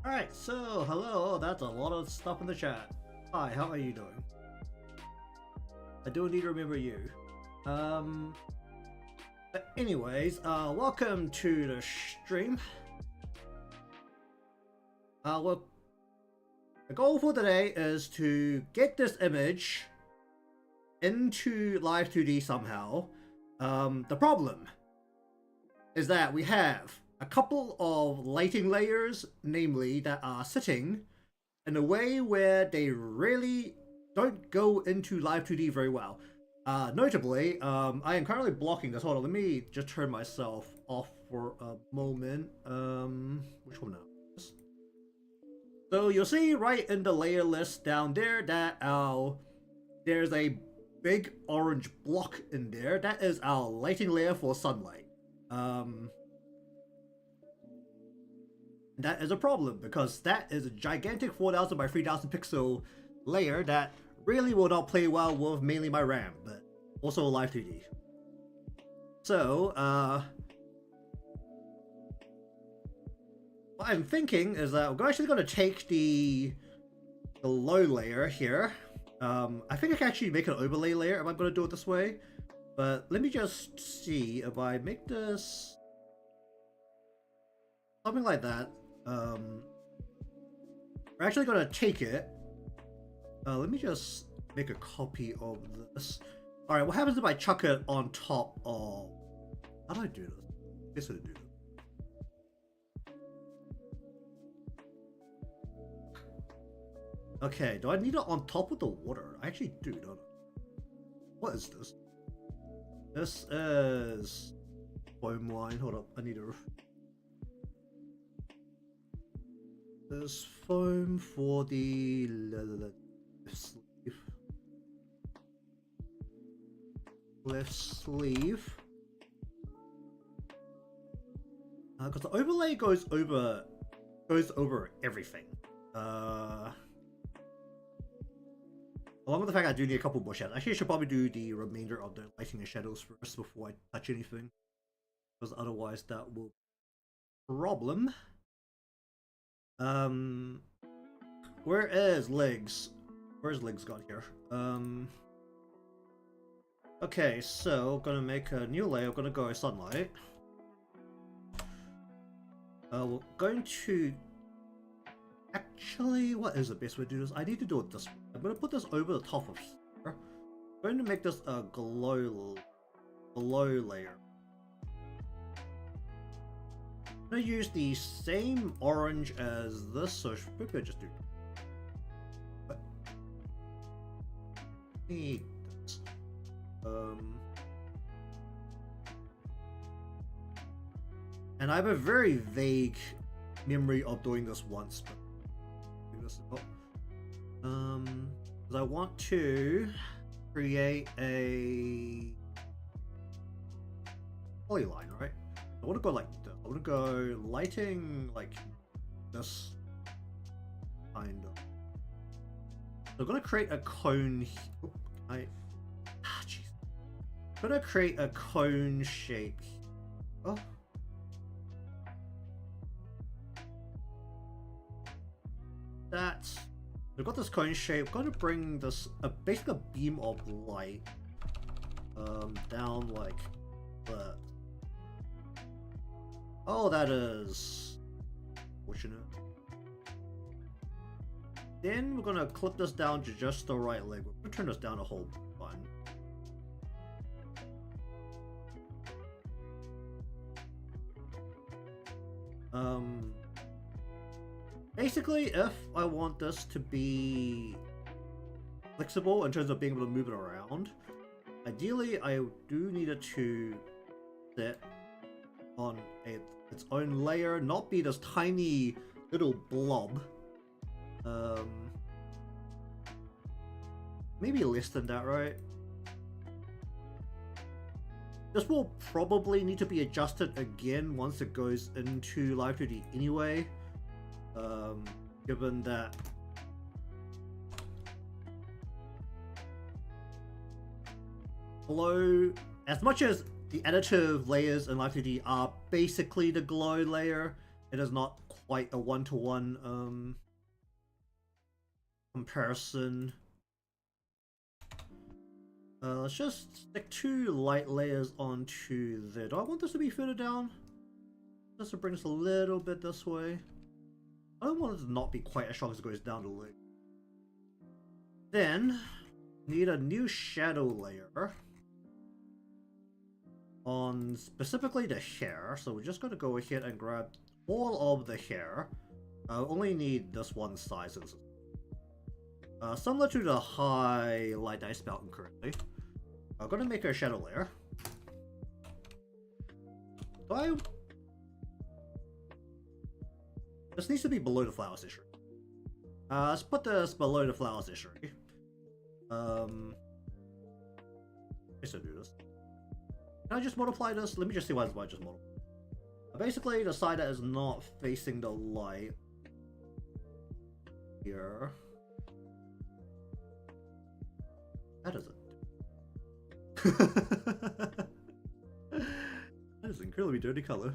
Alright, so hello, that's a lot of stuff in the chat. Hi, how are you doing? I do need to remember you. But anyways, welcome to the stream. Well, the goal for today is to get this image into Live 2D somehow. The problem is that we have a couple of lighting layers, namely, that are sitting in a way where they really don't go into Live 2D very well. Notably, I am currently blocking this. Hold on, let me just turn myself off for a moment. Which one now? So you'll see right in the layer list down there that there's a big orange block in there. That is our lighting layer for sunlight. That is a problem because that is a gigantic 4000 by 3000 pixel layer that really will not play well with mainly my RAM, but also Live 2D. So, what I'm thinking is that we're actually going to take the low layer here. I think I can actually make an overlay layer if I'm going to do it this way. But let me just see if I make this something like that. We're actually going to take it. Let me just make a copy of this. Alright, what happens if I chuck it on top of... How do I do this? I guess I do this. Okay, do I need it on top of the water? I actually do, don't I? What is this? This is foam line. Hold up, I need to... There's foam for the left sleeve. Because the overlay goes over everything. Along with the fact I do need a couple more shadows. Actually, I should probably do the remainder of the lighting and shadows first before I touch anything, because otherwise that will be a problem. Where is legs? Where's legs gone here? Okay, so gonna make a new layer. Gonna go sunlight. We're going to actually, what is the best way to do this? I need to do it this way. I'm gonna put this over the top of here. I'm going to make this a glow layer. I'm gonna use the same orange as this, so maybe I just do. What? Need this. And I have a very vague memory of doing this once, but because I want to create a polyline, right? I want to go like this. I want to go lighting like this, kind of. So I'm gonna create a cone. Jeez. I'm gonna create a cone shape. Oh. That's... We've got this cone shape. I'm going to bring this, basically a beam of light, down like that. Oh, that is fortunate. Then we're going to clip this down to just the right leg. We're going to turn this down a whole bunch. Basically, if I want this to be flexible in terms of being able to move it around, ideally I do need it to sit on its own layer, not be this tiny little blob. Maybe less than that, right? This will probably need to be adjusted again once it goes into Live 2D anyway. Given that glow, as much as the additive layers in Live 2D are basically the glow layer, it is not quite a one-to-one comparison. Let's just stick 2 light layers onto there. Do I want this to be further down? Just to bring us a little bit this way. I don't want it to not be quite as strong as it goes down the leg. Then, need a new shadow layer on specifically the hair. So we're just going to go ahead and grab all of the hair. Only need this one size. Similar to the highlight ice mountain currently. I'm going to make a shadow layer. This needs to be below the flower issue. Let's put this below the flowers issue. I guess I'll do this. Can I just multiply this? Let me just see why I just multiply. Basically, the side that is not facing the light here. That is it. That is an incredibly dirty color.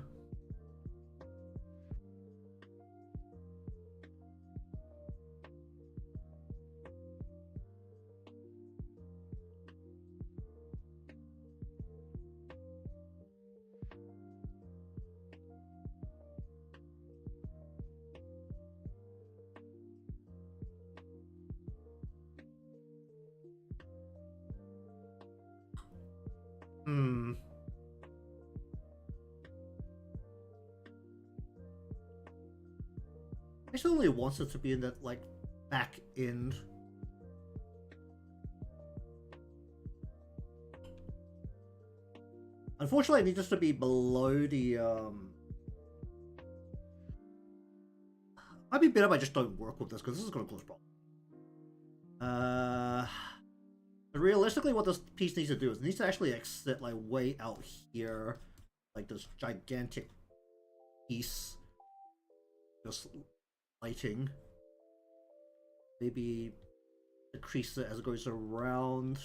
I just only wants it to be in that, like, back end. Unfortunately, I need this to be below the, Might be better if I just don't work with this, because this is going to cause problems. Realistically, what this piece needs to do is it needs to actually exit, like, way out here. Like, this gigantic piece. Just lighting. Maybe decrease it as it goes around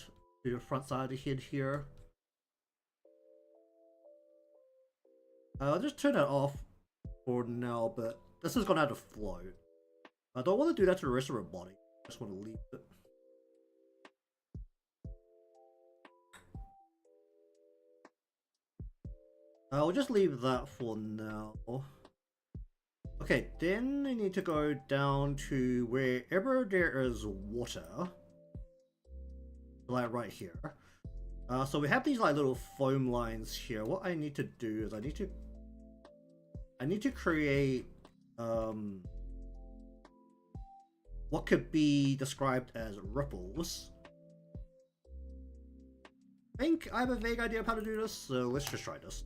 to the front side of the head here. I'll just turn that off for now, but this is gonna have to float. I don't want to do that to the rest of her body. I just want to leave it. I'll just leave that for now. Okay, then I need to go down to wherever there is water. Like right here. So we have these like little foam lines here. What I need to do is I need to create what could be described as ripples. I think I have a vague idea of how to do this, so let's just try this.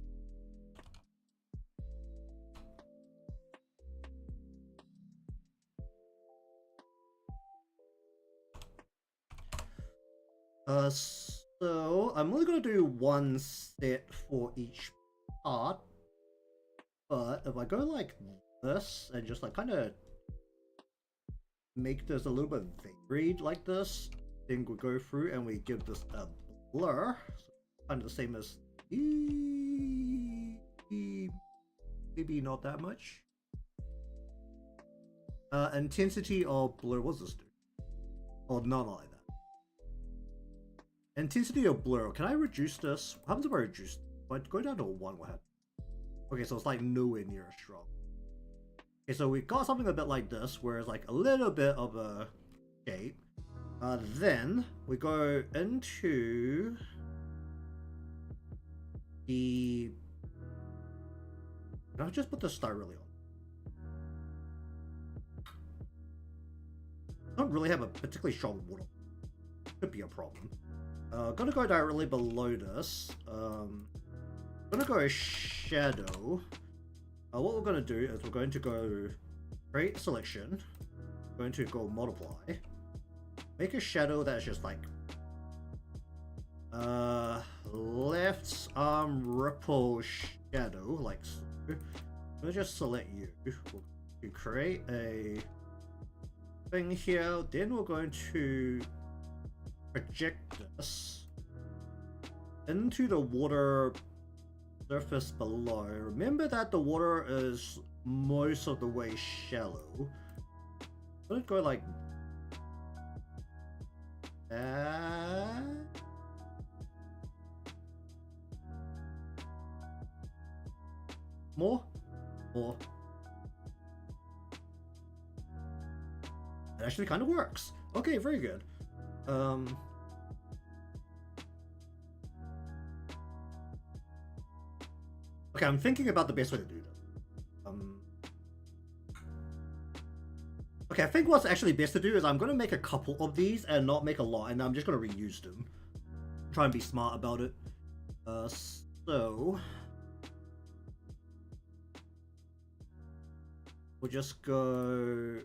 So I'm only going to do one set for each part, but if I go like this and just like kind of make this a little bit varied like this, then we go through and we give this a blur, so kind of the same as maybe not that much. Intensity of blur, what's this do? Oh, no, not like that. Intensity of blur, can I reduce this? What happens if I reduce it? If I go down to 1, what happens? Okay, so it's like nowhere near as strong. Okay, so we've got something a bit like this, where it's like a little bit of a shape. Then we go into the... Can I just put the star really on? I don't really have a particularly strong water. Could be a problem. Gonna go directly below this. Gonna go shadow. What we're gonna do is we're going to go create selection. We're going to go multiply. Make a shadow that's just like left arm ripple shadow, like so. I'm gonna just select you. We'll create a thing here. Then we're going to project this into the water surface below. Remember that the water is most of the way shallow. Let it go like that. More? More. It actually kind of works. Okay, very good. Okay, I'm thinking about the best way to do that. Okay, I think what's actually best to do is I'm going to make a couple of these and not make a lot, and I'm just going to reuse them. Try and be smart about it. So we'll just go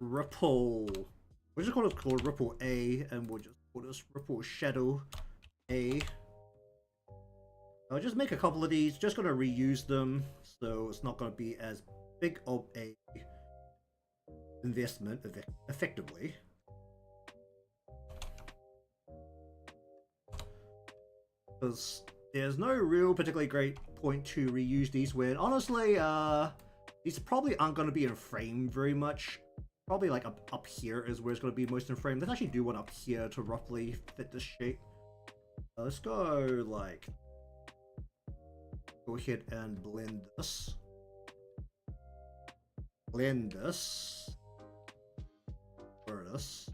ripple. We'll just call it ripple A, and we'll just call this ripple shadow A. I'll just make a couple of these, just going to reuse them, so it's not going to be as big of a investment effectively. Because there's no real particularly great point to reuse these when, honestly, these probably aren't going to be in frame very much. Probably like up here is where it's going to be most in frame. Let's actually do one up here to roughly fit this shape. Let's go like... Go ahead and blend this. Blend this. Or this.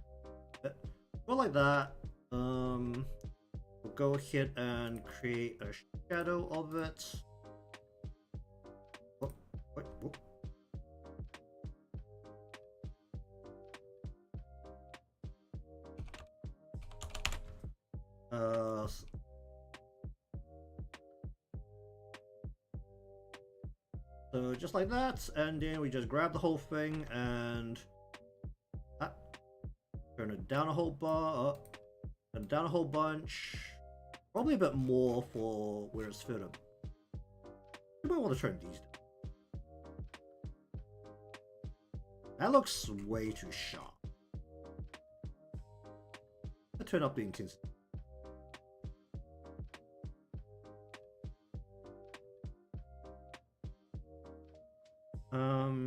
Go like that. We'll go ahead and create a shadow of it. Oh, wait, oh. So just like that, and then we just grab the whole thing and turn it down a whole bar, and down a whole bunch. Probably a bit more for where it's fitted. You might want to turn these down. That looks way too sharp. Let's turn up the intensity.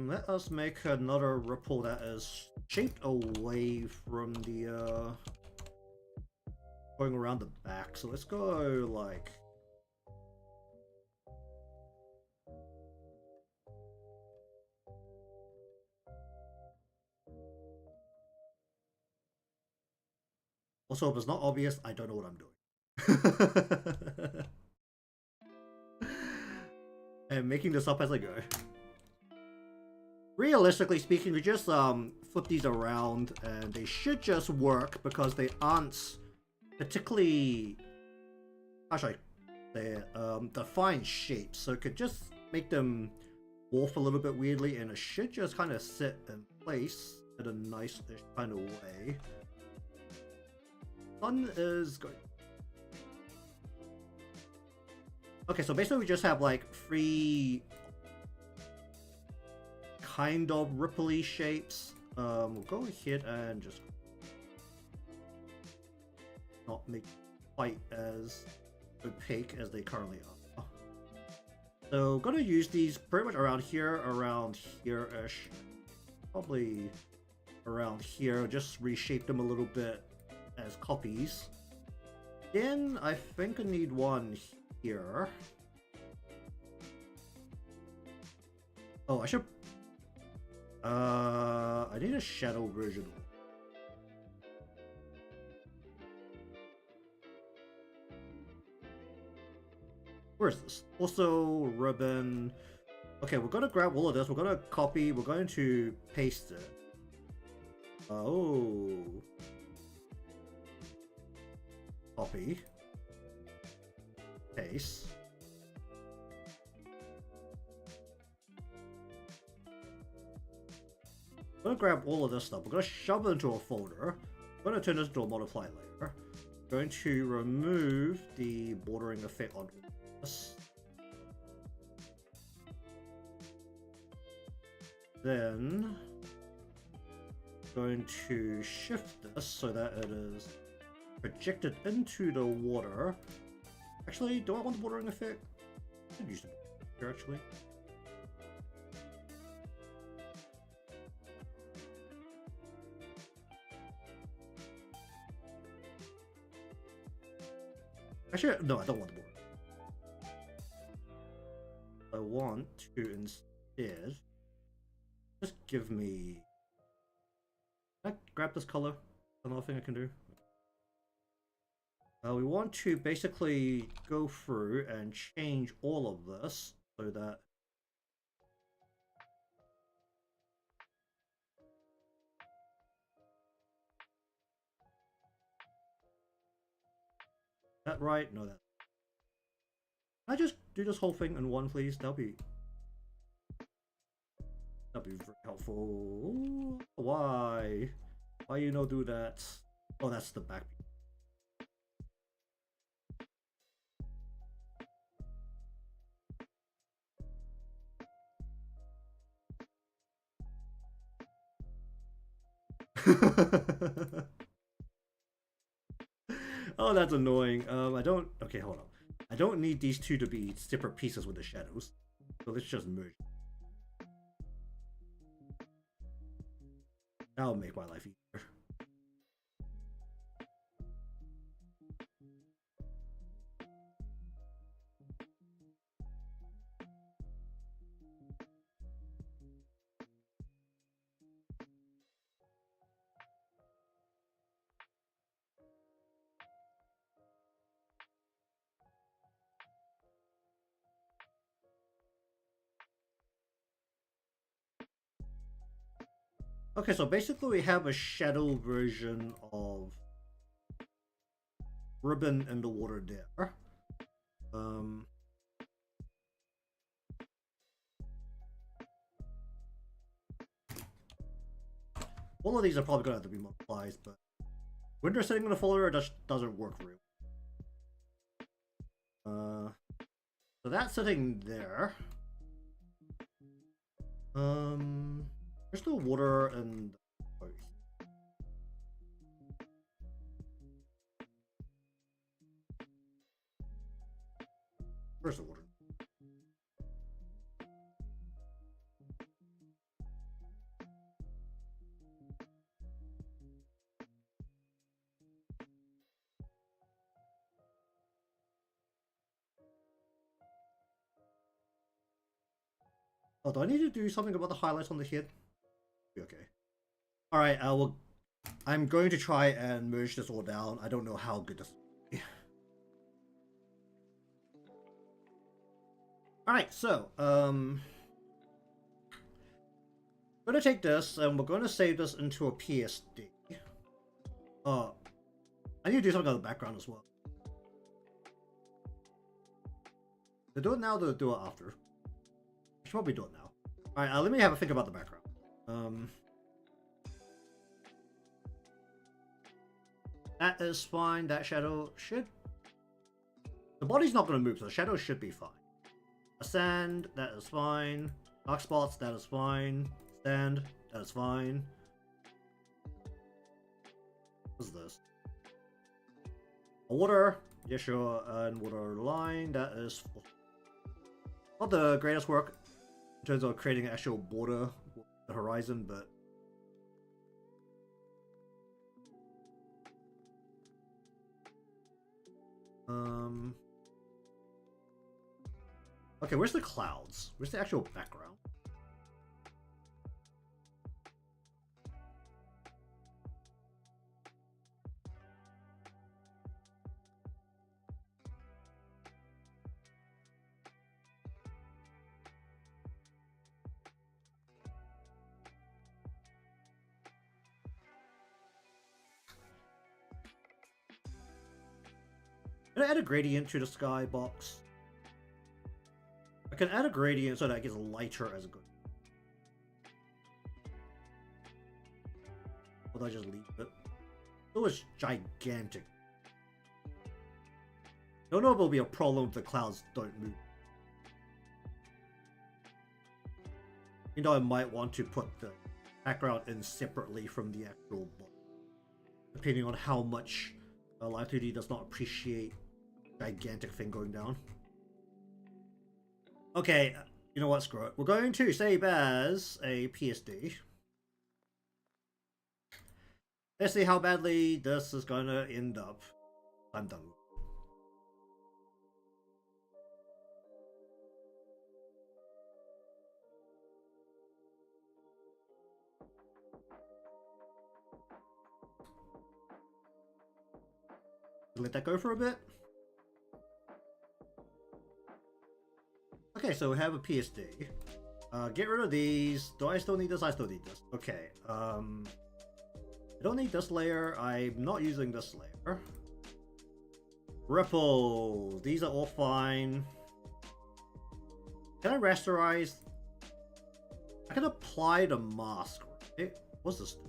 Let us make another ripple that is shaped away from the going around the back. So let's go like also, if it's not obvious, I don't know what I'm doing. And making this up as I go. Realistically speaking, we just flip these around and they should just work because they aren't particularly, how should I say it, defined shapes. So it could just make them morph a little bit weirdly, and it should just kind of sit in place in a nice-ish kind of way. Sun is good. Okay, so basically we just have like three kind of ripply shapes. We'll go ahead and just not make quite as opaque as they currently are. So gonna use these pretty much around here-ish. Probably around here, just reshape them a little bit as copies. Then I think I need one here. Oh, I should... I need a shadow version. Where is this? Also, ribbon. Okay, we're gonna grab all of this. We're gonna copy. We're going to paste it. Oh. Copy. Paste. I'm gonna grab all of this stuff. We're gonna shove it into a folder. I'm gonna turn this into a multiply layer. I'm going to remove the bordering effect on this. Then going to shift this so that it is projected into the water. Actually, do I want the bordering effect? I could use it here actually. Actually, no, I don't want the border. I want to instead just give me. Can I grab this color? Another thing I can do. We want to basically go through and change all of this so that that right? No, that. Can I just do this whole thing in one, please? That'd be very helpful. Why? Why you no do that? Oh, that's the back. Oh, that's annoying. I don't. Okay, hold on. I don't need these two to be separate pieces with the shadows. So let's just merge. That'll make my life easier. Okay, so basically we have a shadow version of Ribbon in the water there. All of these are probably gonna have to be multiplied, but Winter sitting in the folder just doesn't work real. So that's sitting there. There's no water and where's the water? Oh, do I need to do something about the highlights on the head? Okay. Alright, I'm going to try and merge this all down. I don't know how good this will be. Alright, so, I'm gonna take this and we're gonna save this into a PSD. I need to do something on the background as well. To do it now, to do it after. I should probably do it now. Alright, let me have a think about the background. That is fine. That shadow should... The body's not going to move, so the shadow should be fine. A sand, that is fine. Dark spots, that is fine. Sand, that is fine. What's this? A water, yeah sure, and water line, that is not the greatest work in terms of creating an actual border, the horizon, but okay, where's the clouds? Where's the actual background? Can I add a gradient to the sky box? I can add a gradient so that it gets lighter as it goes. Or do I just leave it? It was gigantic. Don't know if it'll be a problem if the clouds don't move. You know, I might want to put the background in separately from the actual book, depending on how much Live 2D does not appreciate gigantic thing going down. Okay, you know what, screw it. We're going to save as a PSD. Let's see how badly this is going to end up. I'm done. let that go for a bit. Okay, so we have a PSD. Get rid of these. Do I still need this? I still need this. Okay. I don't need this layer. I'm not using this layer. Ripples. These are all fine. Can I rasterize? I can apply the mask, right? What's this do?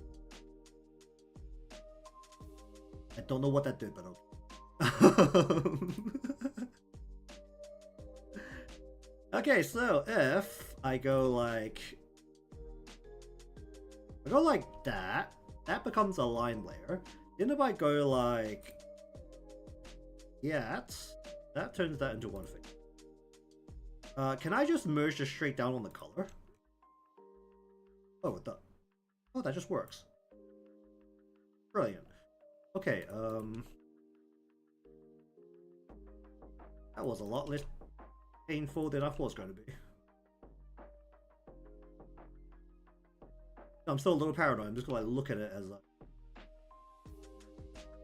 I don't know what that did, but okay. Okay, so if I go like that, that becomes a line layer. Then if I go like that turns that into one thing. Can I just merge this straight down on the color? Oh, that just works. Brilliant. Okay, that was a lot less painful than I thought it was going to be. I'm still a little paranoid. I'm just gonna look at it as like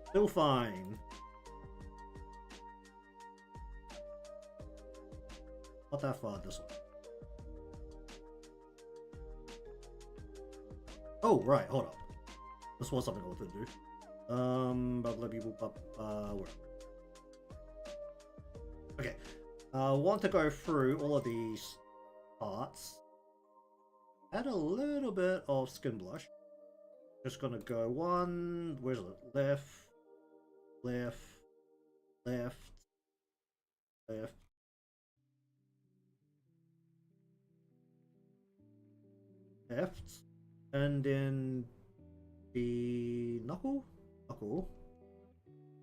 still fine. Not that far this way. Oh right, hold on. This was something I wanted to do. Where? Okay. I want to go through all of these parts. Add a little bit of skin blush. Just gonna go one. Where's it? Left, left, left, left. Left. And then the knuckle.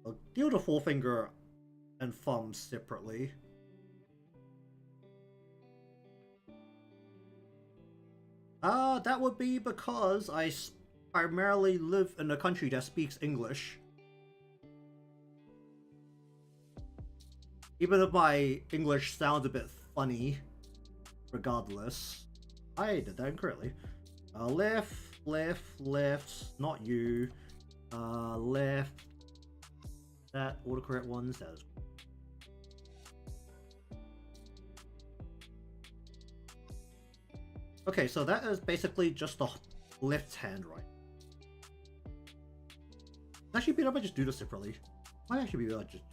I'll deal the forefinger and thumb separately. That would be because I primarily live in a country that speaks English. Even if my English sounds a bit funny, regardless. I did that incorrectly. Left, not you. Left. That autocorrect one says. Okay, so that is basically just the left hand, right? Actually, be able to just do this separately. Might actually be able to just.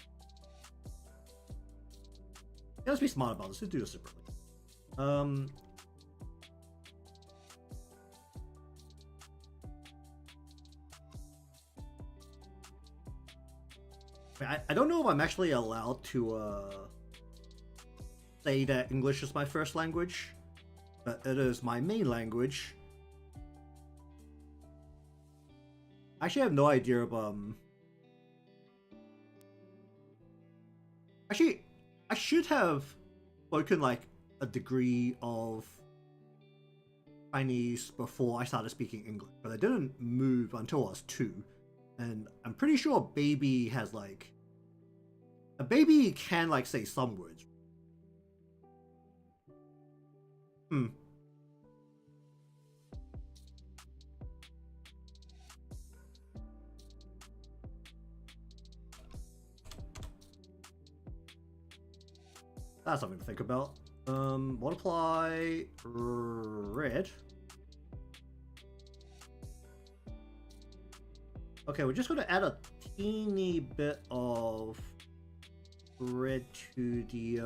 Yeah, let's be smart about this. Let's do this separately. I don't know if I'm actually allowed to say that English is my first language, but it is my main language. I actually have no idea if actually I should have spoken like a degree of Chinese before I started speaking English, but I didn't move until I was 2. And I'm pretty sure a baby has like a baby can like say some words. That's something to think about. Multiply red. Okay, we're just going to add a teeny bit of red to the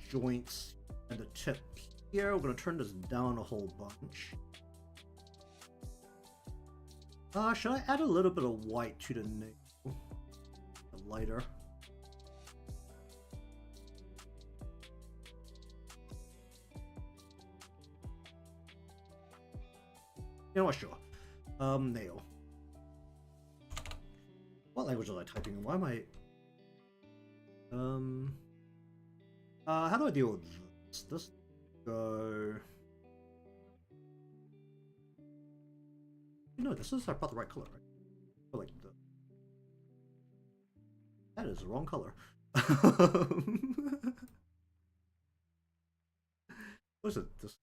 joints and the tip here. We're going to turn this down a whole bunch. Should I add a little bit of white to the nail? Lighter. You know what, sure. Nail. What language was I typing in? Why am I... how do I deal with this? This go... No, this is about the right color, right? Or like the... That is the wrong color. What is it? This...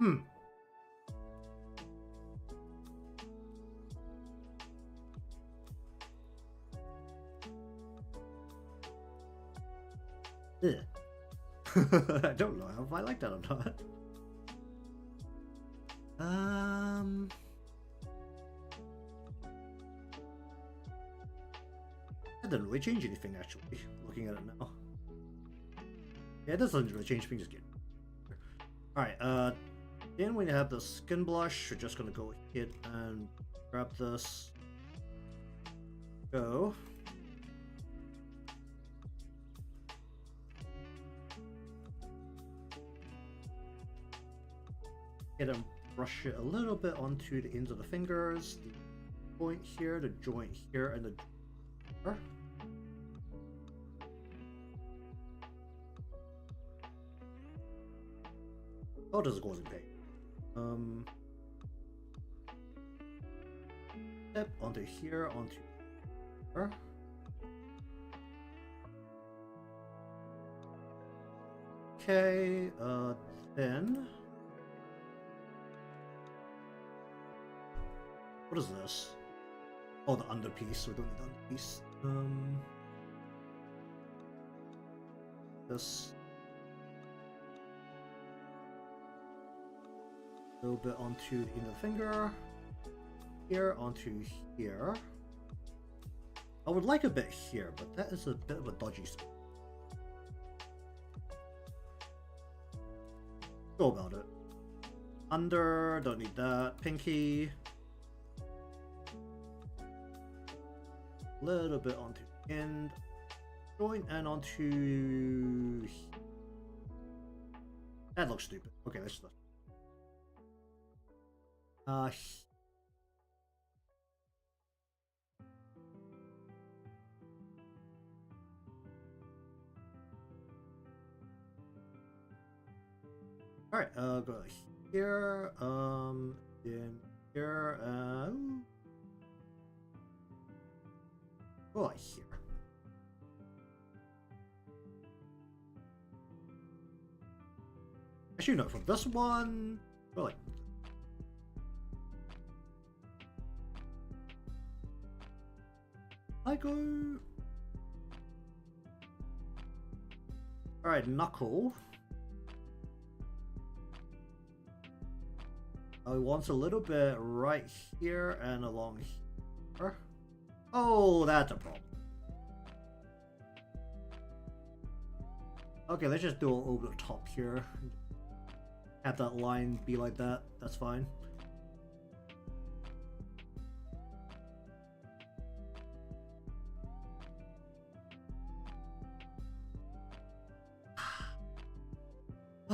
Hmm. Ugh. I don't know if I like that or not. That doesn't really change anything actually, looking at it now. Yeah, it doesn't really change things again. Alright, then we have the skin blush. We're just gonna go ahead and grab this. Go. Hit and brush it a little bit onto the ends of the fingers. The point here, the joint here, and the door. Oh, this is causing pain. Step onto here, onto here. Okay, then what is this? Oh, the underpiece. We don't need the underpiece. This a little bit onto the end of the finger. Here onto here. I would like a bit here, but that is a bit of a dodgy spot. Go about it. Under, don't need that. Pinky. Little bit onto the end. Joint and onto. That looks stupid. Okay, let's just. Alright, go here, then here, go like here. Actually, no, from this one, go like. I go. Alright, knuckle. I want a little bit right here and along here. Oh, that's a problem. Okay, let's just do it over the top here. Have that line be like that. That's fine.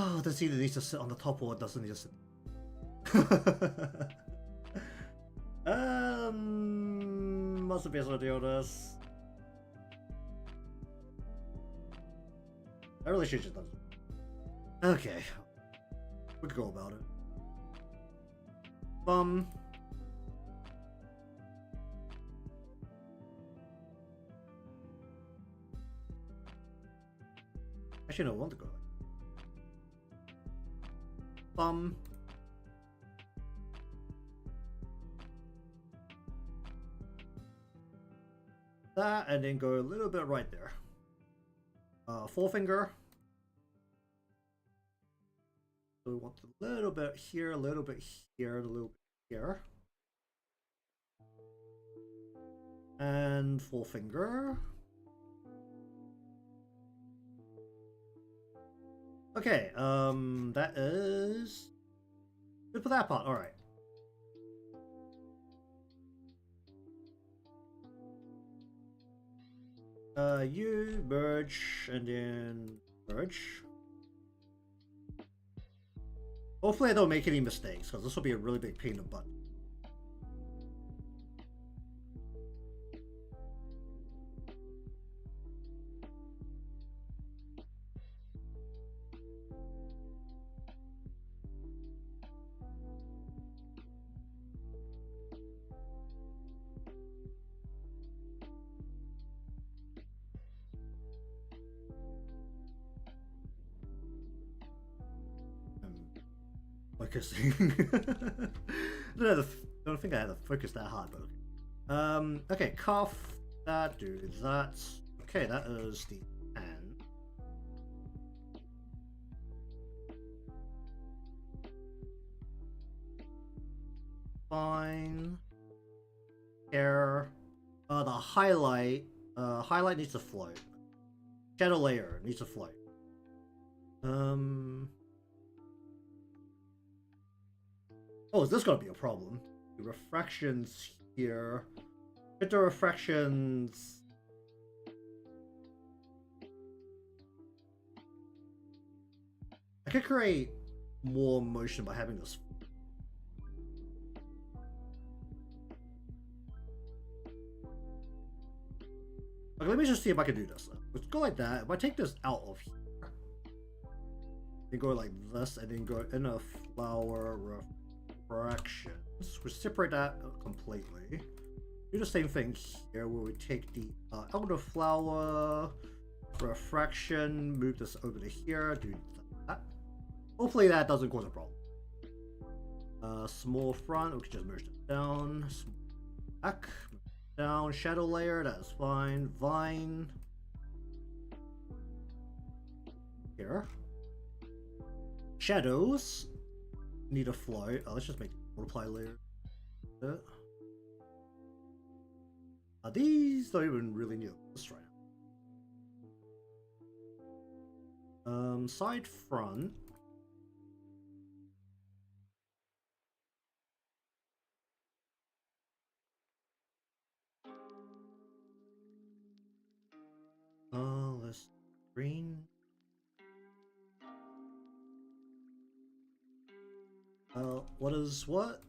Oh, this either needs to sit on the top or it doesn't need to sit. What's the best way to do this? I really should just done it. Okay. We could go about it. Actually, no, I want to go like that, and then go a little bit right there. Forefinger. So we want a little bit here, a little bit here, a little bit here. And forefinger. Okay, that is good for that part. All right. You merge and then merge. Hopefully I don't make any mistakes, because this will be a really big pain in the butt. focusing. Don't think I had to focus that hard, but okay. Okay, cuff that, do that. Okay, that is the hand. Fine. Hair. The highlight needs to float. Shadow layer needs to float. Oh, is this gonna be a problem? The refractions here. Hit the refractions. I could create more motion by having this. Okay, let me just see if I can do this. Let's go like that. If I take this out of here, then go like this, and then go in a flower refractions. We separate that completely. Do the same thing here, where we take the outer flower refraction, move this over to here, do that. Hopefully that doesn't cause a problem. Small front, we can just merge it down. Small back, down. Shadow layer, that's fine. Vine. Here. Shadows need a flow. Let's just make multiply layer. These don't even really need this right now. Side front. Let's green. What is what?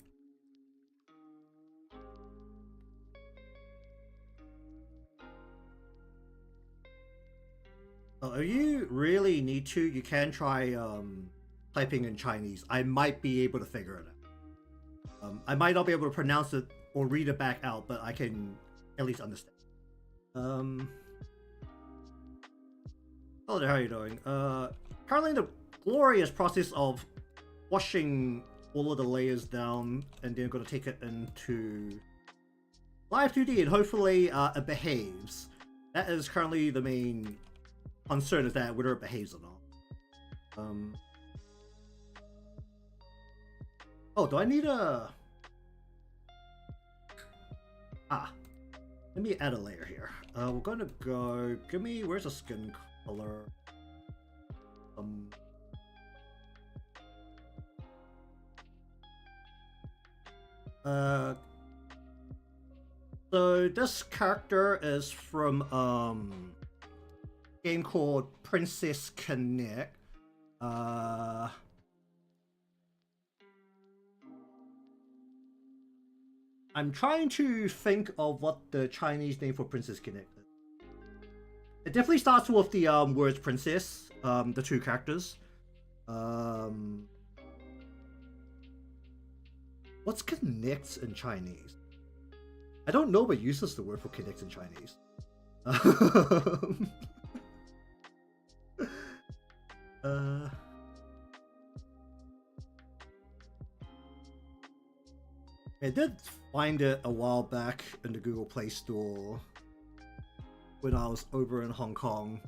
Oh, if you really need to, you can try typing in Chinese. I might be able to figure it out. I might not be able to pronounce it or read it back out, but I can at least understand. Hello there, how are you doing? Currently in the glorious process of washing all of the layers down, and then going to take it into live 2D, and hopefully it behaves. That is currently the main concern, is that whether it behaves or not. Oh, do I need a... let me add a layer here. We're gonna go... Give me... Where's the skin color? So this character is from a game called Princess Connect. I'm trying to think of what the Chinese name for Princess Connect is. It definitely starts with the words princess, the two characters. What's connect in Chinese? I don't know what uses the word for connect in Chinese. I did find it a while back in the Google Play Store when I was over in Hong Kong.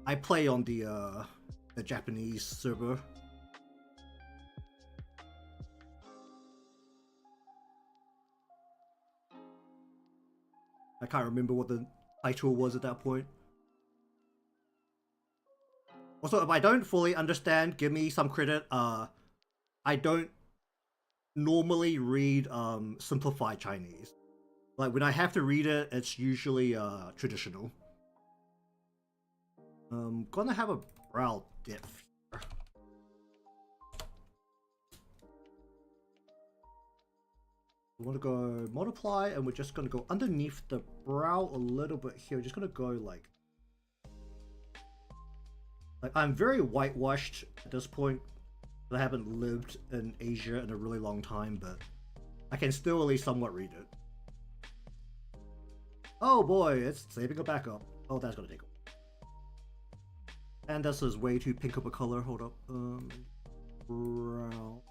I play on the Japanese server. I can't remember what the title was at that point. Also, if I don't fully understand, give me some credit. I don't normally read simplified Chinese. Like when I have to read it, it's usually traditional. Gonna have a brow depth here. We want to go multiply, and we're just gonna go underneath the brow a little bit here. We're just gonna go like I'm very whitewashed at this point. I haven't lived in Asia in a really long time, but I can still at least somewhat read it. Oh boy, it's saving a backup. Oh, that's gonna take a while. And this is way too pink of a color. Hold up. brown.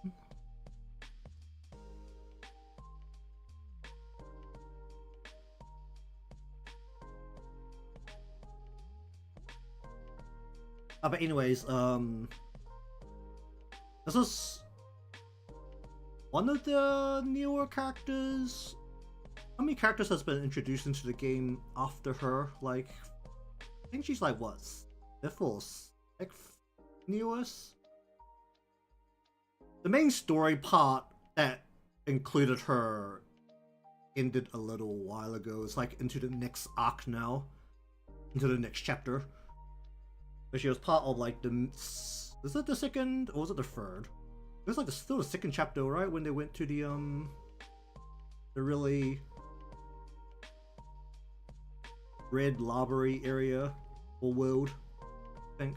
But anyways, this is one of the newer characters. How many characters has been introduced into the game after her? Like, I think she's like what, 5th or 6th newest? The main story part that included her ended a little while ago. It's like into the next arc now, into the next chapter. But she was part of like the, is it the second or was it the third? It was like still the second chapter, right? When they went to the really red library area or world, I think.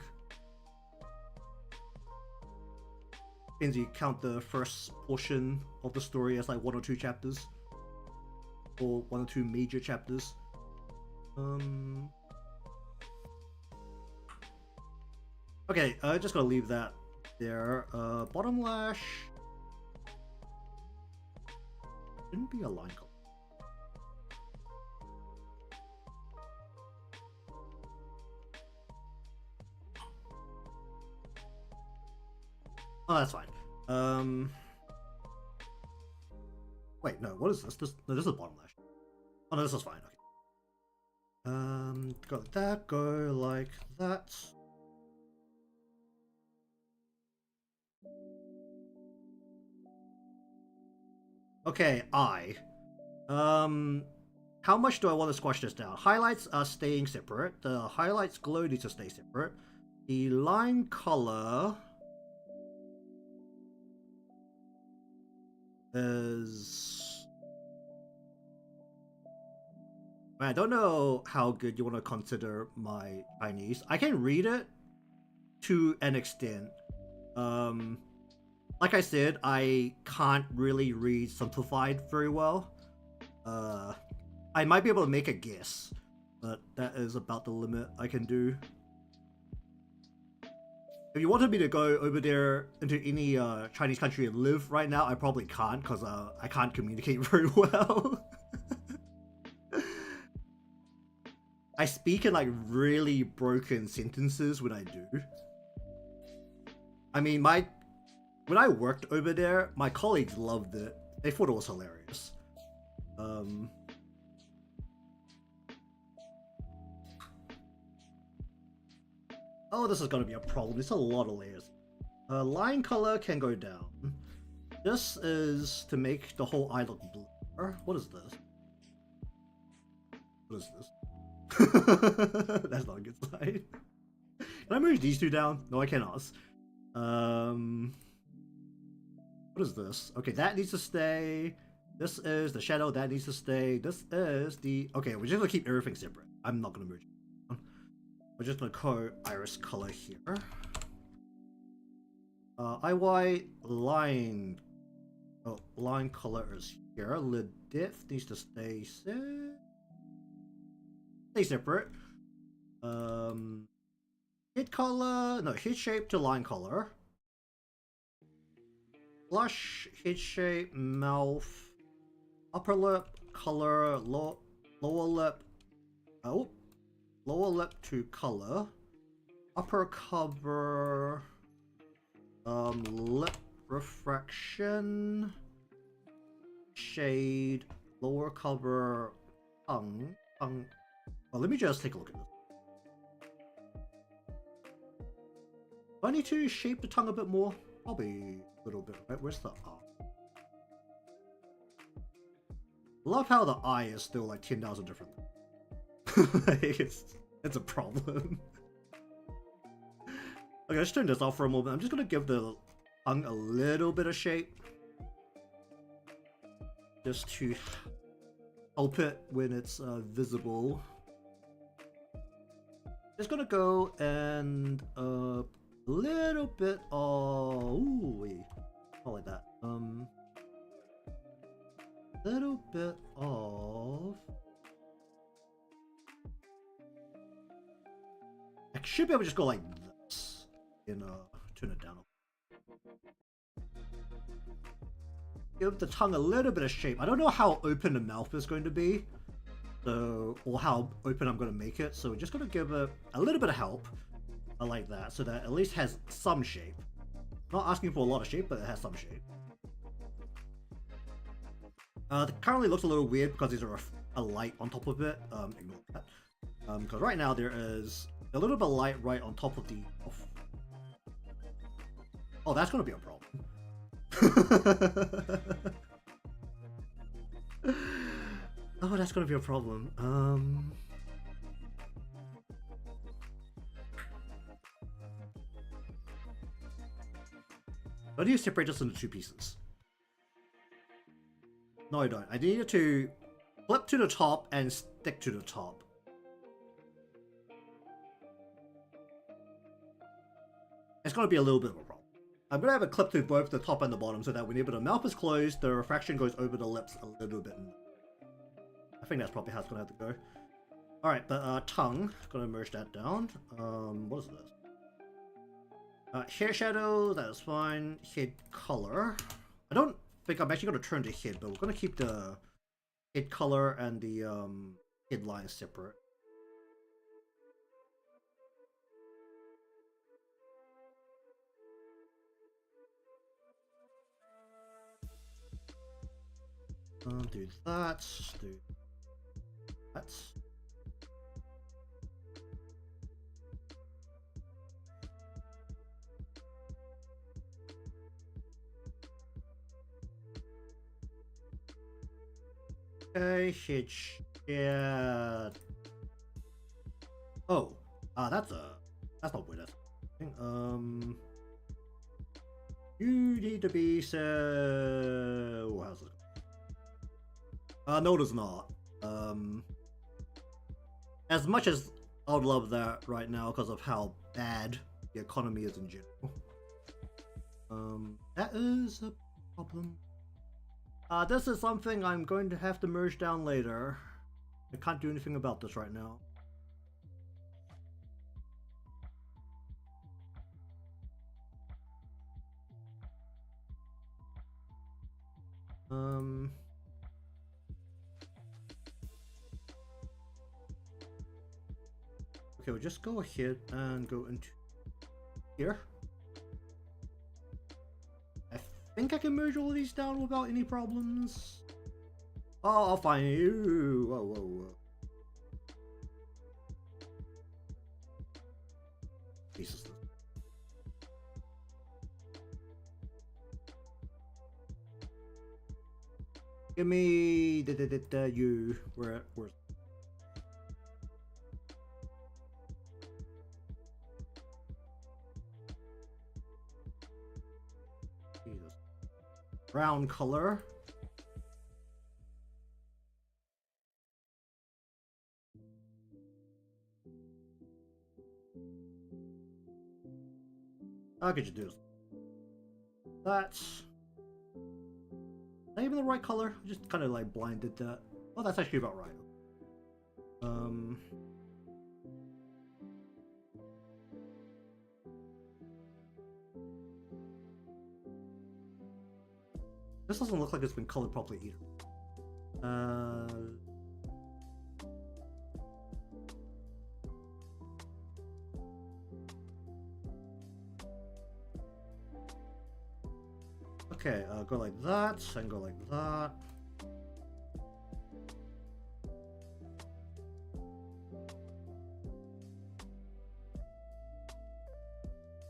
Depends, you count the first portion of the story as like 1 or 2 chapters, or 1 or 2 major chapters. Okay, just gonna leave that there. Bottom lash shouldn't be a line color. Oh, that's fine. Wait, no, what is this? No, this is bottom lash. Oh no, this is fine. Okay. Go like that, go like that. Okay, how much do I want to squash this down? Highlights are staying separate. The highlights glow needs to stay separate. The line color is... I don't know how good you want to consider my Chinese. I can read it to an extent. Like I said, I can't really read simplified very well. I might be able to make a guess, but that is about the limit I can do. If you wanted me to go over there into any Chinese country and live right now, I probably can't, because I can't communicate very well. I speak in like really broken sentences when I do. I mean, when I worked over there, my colleagues loved it. They thought it was hilarious. Oh, this is gonna be a problem. It's a lot of layers. Line color can go down. This is to make the whole eye look blur. What is this? What is this? That's not a good sign. Can I move these two down? No, I cannot. What is this? Okay, that needs to stay. This is the shadow, that needs to stay. This is the... Okay, we're just gonna keep everything separate. I'm not gonna merge it. We're just gonna call iris color here. IY line... Oh, line color is here. Lid depth needs to stay separate. Head color... No, head shape to line color. Blush, head shape, mouth, upper lip color, lower lip, oh, lower lip to color, upper cover, lip refraction, shade, lower cover, tongue. Well, let me just take a look at this. Do I need to shape the tongue a bit more? Probably a little bit, right? Where's the eye? Love how the eye is still like 10,000 different things. it's a problem. Okay, let's turn this off for a moment. I'm just gonna give the tongue a little bit of shape. Just to help it when it's visible. Just gonna go and a little bit of... Ooh, wait. Not like that. Little bit of... I should be able to just go like this and turn it down. Give the tongue a little bit of shape. I don't know how open the mouth is going to be, so, or how open I'm going to make it, so we're just going to give it a little bit of help. I like that, so that at least has some shape. Not asking for a lot of shape, but it has some shape. It currently looks a little weird because there's a light on top of it. Ignore that. Because right now there is a little bit of light right on top of the... Oh, that's going to be a problem. Oh, that's going to be a problem. How do you separate this into two pieces? No, I don't. I need it to flip to the top and stick to the top. It's going to be a little bit of a problem. I'm going to have it clip to both the top and the bottom so that whenever the mouth is closed, the refraction goes over the lips a little bit more. I think that's probably how it's going to have to go. Alright, but tongue. Going to merge that down. What is this? Hair shadow, that is fine. Head color. I don't think I'm actually going to turn the head, but we're going to keep the head color and the head line separate. Do that. Do that. Okay, yeah. Oh, that's not weird. You need to be so. How's it? No, it is not. As much as I would love that right now because of how bad the economy is in general. That is a problem. This is something I'm going to have to merge down later. I can't do anything about this right now. Okay, we'll just go ahead and go into here. I think I can merge all of these down without any problems. Oh, I'll find you. Whoa, whoa, whoa. Jesus. Give me the you. Where's Jesus. Brown color. How could you do this? That's not even the right color. I just kind of like blinded that. Oh, that's actually about right. This doesn't look like it's been colored properly either. Okay, go like that, and go like that.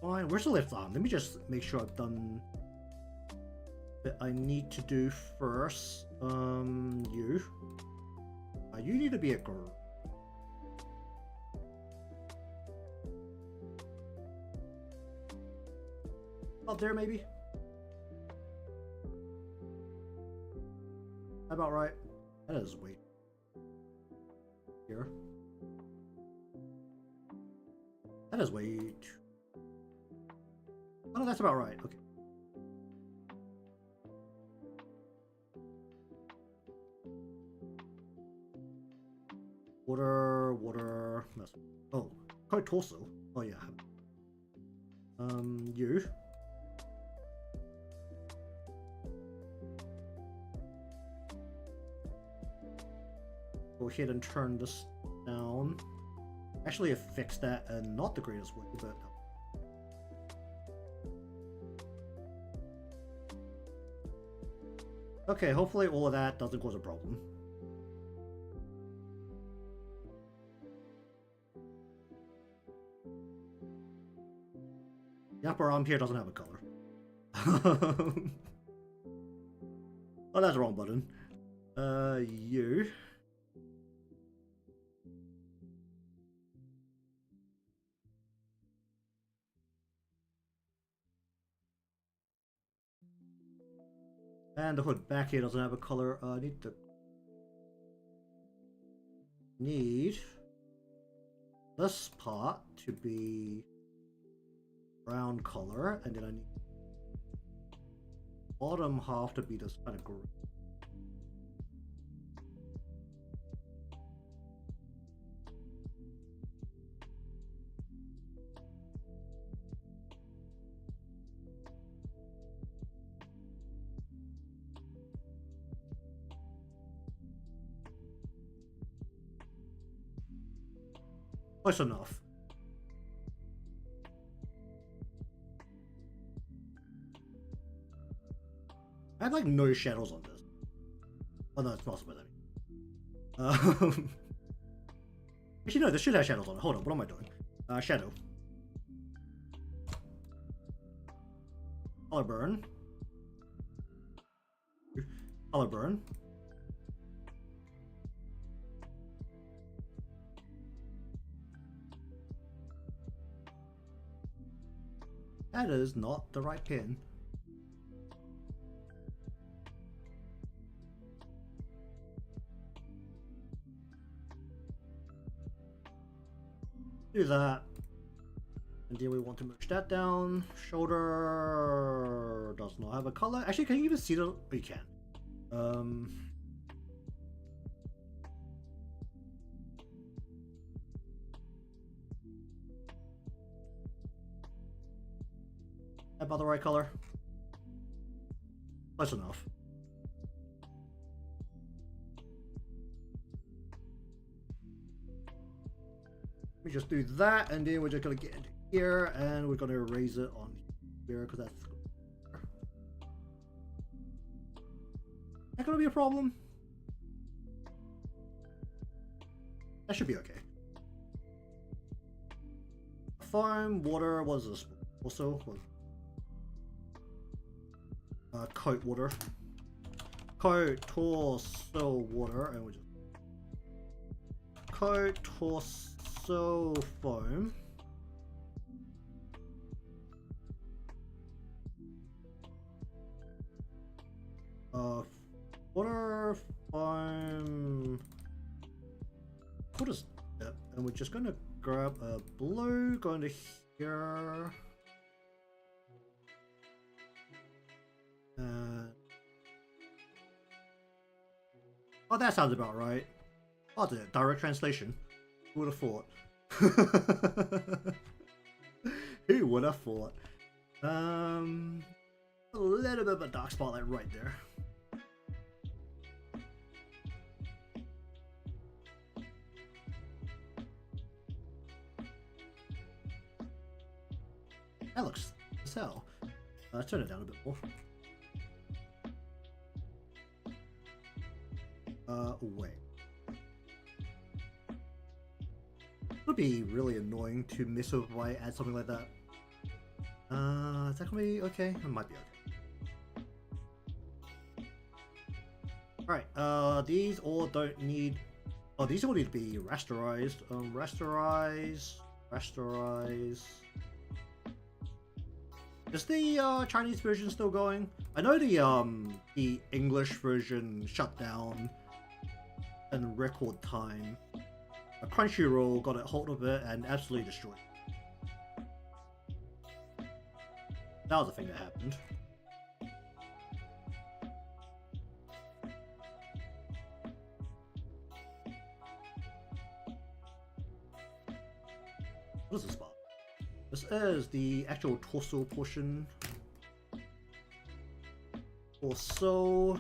Fine, where's the left arm? Let me just make sure I've done what I need to do first. You. You need to be a girl. Up there, maybe? About right. That is way here. That is way too... Oh, that's about right. Okay. Water. Oh, quite torso. Oh yeah. You. go ahead and turn this down. Actually, I fixed that and not the greatest way, but okay, hopefully all of that doesn't cause a problem. The upper arm here doesn't have a color. Oh, that's the wrong button. You. And the hood back here doesn't have a color. I need this part to be brown color, and then I need bottom half to be this kind of green. Close enough. I have like no shadows on this. Oh no, it's not supposed to. Actually no, this should have shadows on it. Hold on, what am I doing? Shadow. Color burn. Color burn. That is not the right pin. Do that. And then we want to merge that down. Shoulder does not have a color. Actually, can you even see the... Oh, you can. About the right color. Close enough. We just do that, and then we're just gonna get into here, and we're gonna erase it on here because that's gonna be a problem. That should be okay. Foam, water, what is this? Also, coat water. Coat, torso, water, and we just coat, torso, foam. Water, foam. What is that? And we're just gonna grab a blue, go into here. Oh, that sounds about right. Oh, the direct translation. Who would have thought? Who would have thought? A little bit of a dark spotlight right there. That looks as hell. Let's turn it down a bit more. Wait. It would be really annoying to miss if I add something like that. Is that gonna be okay? It might be okay. Alright, these all don't need... Oh, these all need to be rasterized. Rasterize. Is the Chinese version still going? I know the English version shut down in record time. Crunchyroll got a hold of it and absolutely destroyed it. That was the thing that happened. What is this part? This is the actual torso portion. Torso.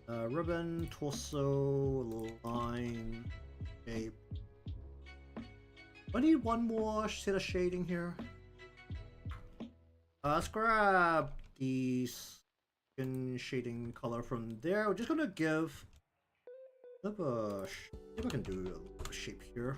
Ribbon, torso, line, shape. I need one more set of shading here. Let's grab the skin shading color from there. We're just gonna give a see if I can do a little bit of shape here.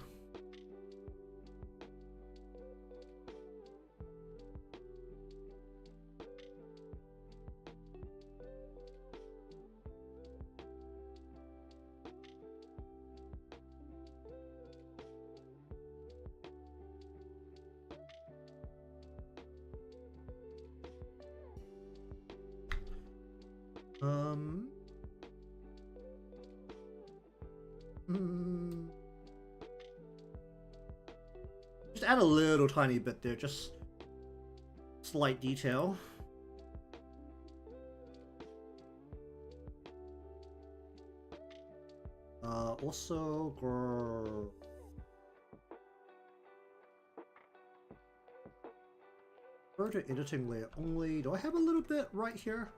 Just add a little tiny bit there, just slight detail. Also, go to editing layer only. Do I have a little bit right here?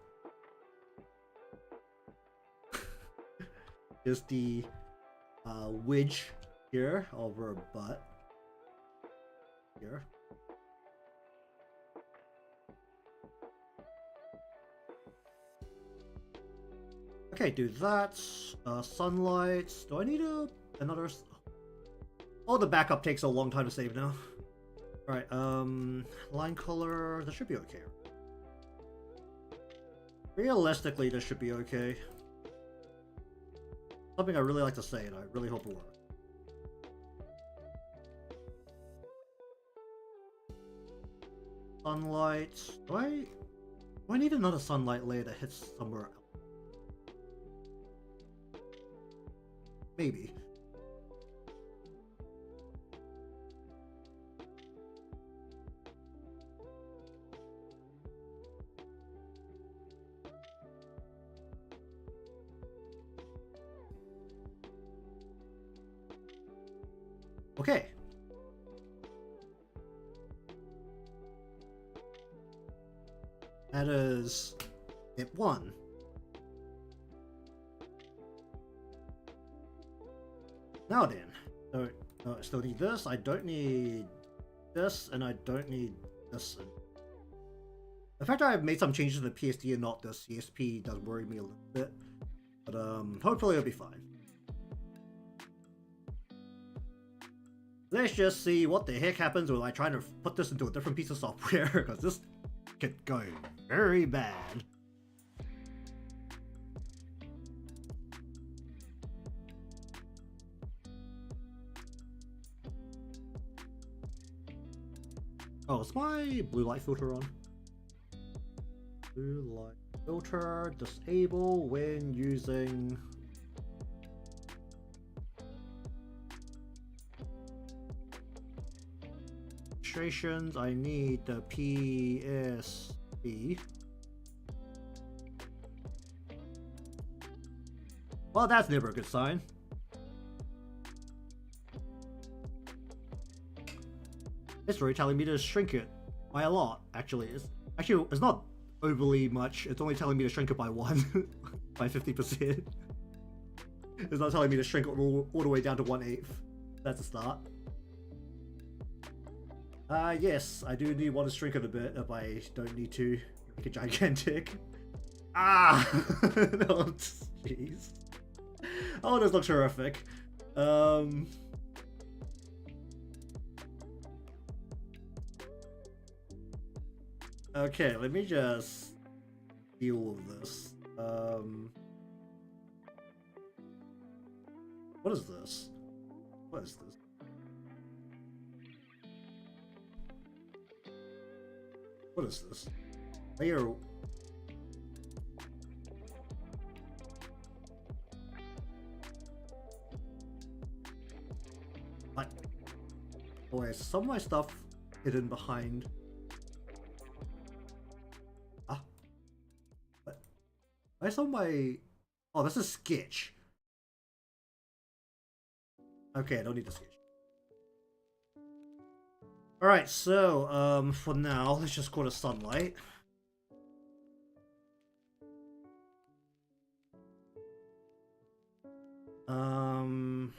Is the wedge here over her butt here. Okay, do that. Sunlight. Do I need another? Oh, the backup takes a long time to save now. All right. Line color. That should be okay. Realistically, this should be okay. Something I really like to say, and I really hope it works. Sunlight. Do I need another sunlight layer that hits somewhere else? Maybe. Okay. That is it. One. Now then, so I still need this. I don't need this, and I don't need this. The fact that I've made some changes to the PSD and not the CSP does worry me a little bit, but hopefully it'll be fine. Let's just see what the heck happens when I try to put this into a different piece of software, because this could go very bad. Oh, is my blue light filter on? Blue light filter, disable when using... illustrations. I need the PSD. Well, that's never a good sign. It's already telling me to shrink it by a lot, actually. It's not overly much. It's only telling me to shrink it by 1, by 50%. It's not telling me to shrink it all the way down to 1/8. That's a start. Yes, I do want to shrink it a bit if I don't need to make it gigantic. Ah! No, jeez. Oh, this looks horrific. Okay, let me just deal with this. What is this? What is this? What is this? Layer. What? Oh, wait, some of my stuff hidden behind. Ah. What? I saw my. Oh, this is sketch. Okay, I don't need the sketch. Alright, so, for now, let's just call it sunlight. Um.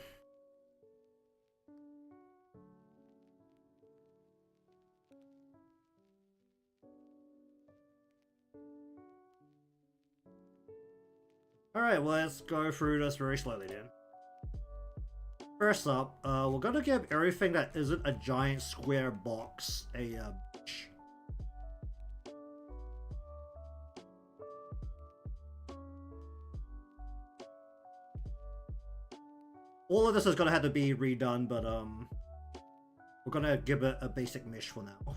Alright, well, let's go through this very slowly then. First up, we're gonna give everything that isn't a giant square box a beach. All of this is gonna have to be redone, but we're gonna give it a basic mesh for now.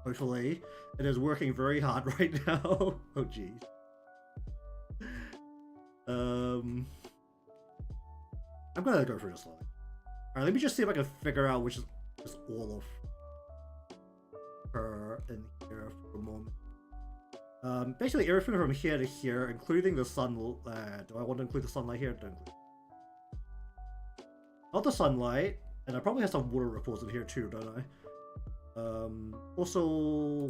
Hopefully, it is working very hard right now. Oh jeez. I'm gonna go through this slowly. Alright, let me just see if I can figure out which is all of her in here for a moment. Basically everything from here to here, including the sun. Do I want to include the sunlight here? Don't include. Not the sunlight, and I probably have some water ripples in here too, don't I? Also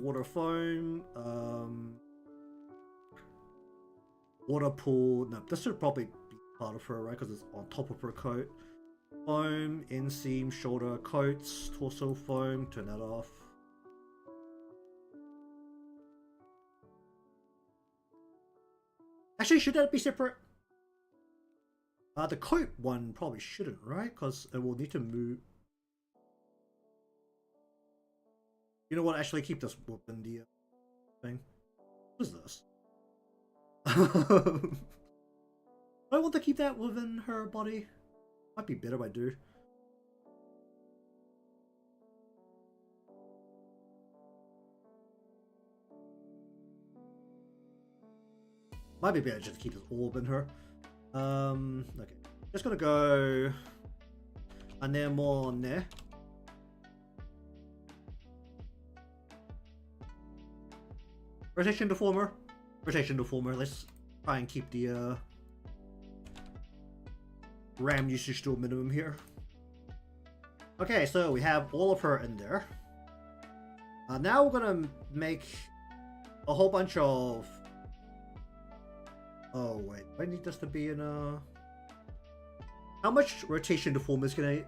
water foam, water pool. No, this should probably be part of her, right? Because it's on top of her coat. Foam, inseam, shoulder, coats, torso foam. Turn that off. Actually, should that be separate? The coat one probably shouldn't, right? Because it will need to move. You know what? Actually, keep this within the thing. What is this? I want to keep that within her body. Might be better if I do. Might be better just to keep this all within her. Okay. Just gonna go Anemone. Rotation deformer. Rotation deformer. Let's try and keep the RAM usage to a minimum here. Okay, so we have all of her in there. Now we're gonna make a whole bunch of. Oh wait, I need this to be in a. How much rotation deformers can I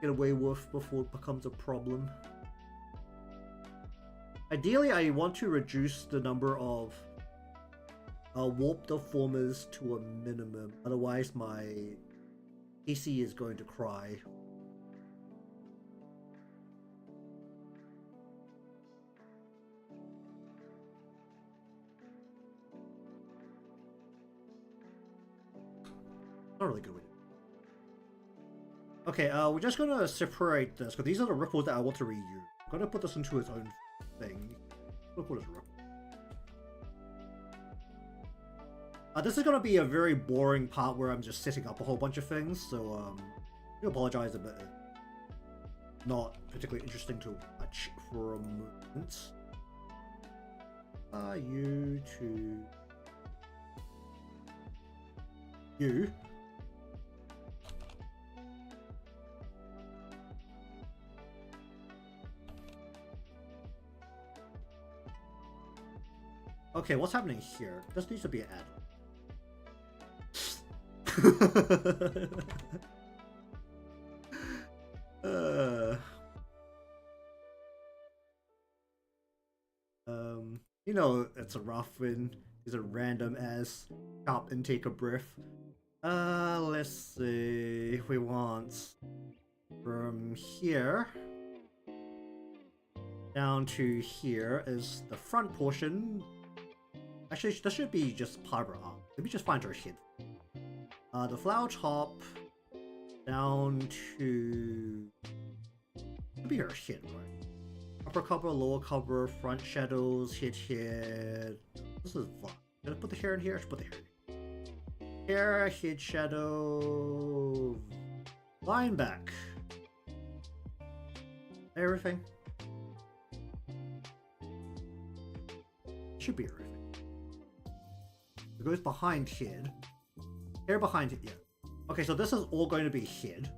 get away with before it becomes a problem? Ideally, I want to reduce the number of warp deformers to a minimum. Otherwise, my PC is going to cry. Not really good with it. Okay, we're just gonna separate this because these are the ripples that I want to reuse. I'm gonna put this into its own thing. Look what is ripple. This is gonna be a very boring part where I'm just setting up a whole bunch of things, so I do apologize a bit. Not particularly interesting to watch for a moment. You to you. Okay, what's happening here? This needs to be an add-on. You know, it's a rough when it's a random as sharp intake of breath. Let's see if we want from here down to here is the front portion. Actually, this should be just part of her arm. Let me just find her head. The flower top down to should be her head, right? Upper cover, lower cover, front shadows, head. This is fun. Should I put the hair in here? I should put the hair in here. Hair, head shadow, line back. Everything. Should be everything. It goes behind head. Hair behind it, yeah. Okay, so this is all going to be head.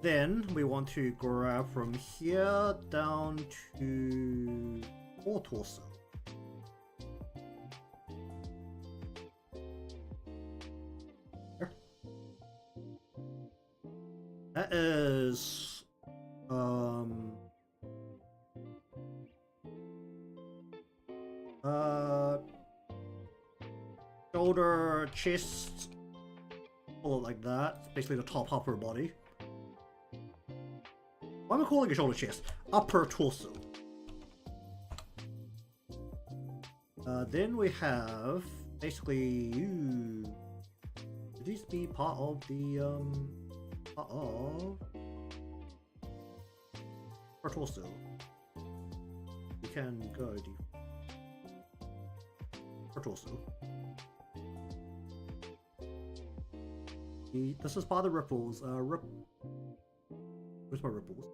Then we want to grab from here down to all torso. That is shoulder, chest, all like that. It's basically the top half of her body. Why am I calling it shoulder chest? Upper torso. Then we have basically you. Would these be part of the upper torso? You can go deep. Upper torso. This is part of the ripples. Where's my ripples?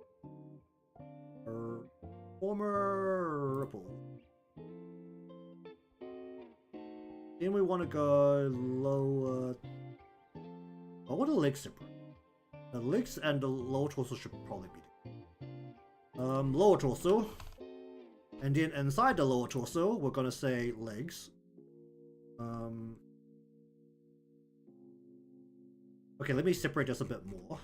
Former ripple. Then we want to go lower. I want the legs separate. The legs and the lower torso should probably be there. Lower torso. And then inside the lower torso, we're gonna say legs. Okay, let me separate this a bit more.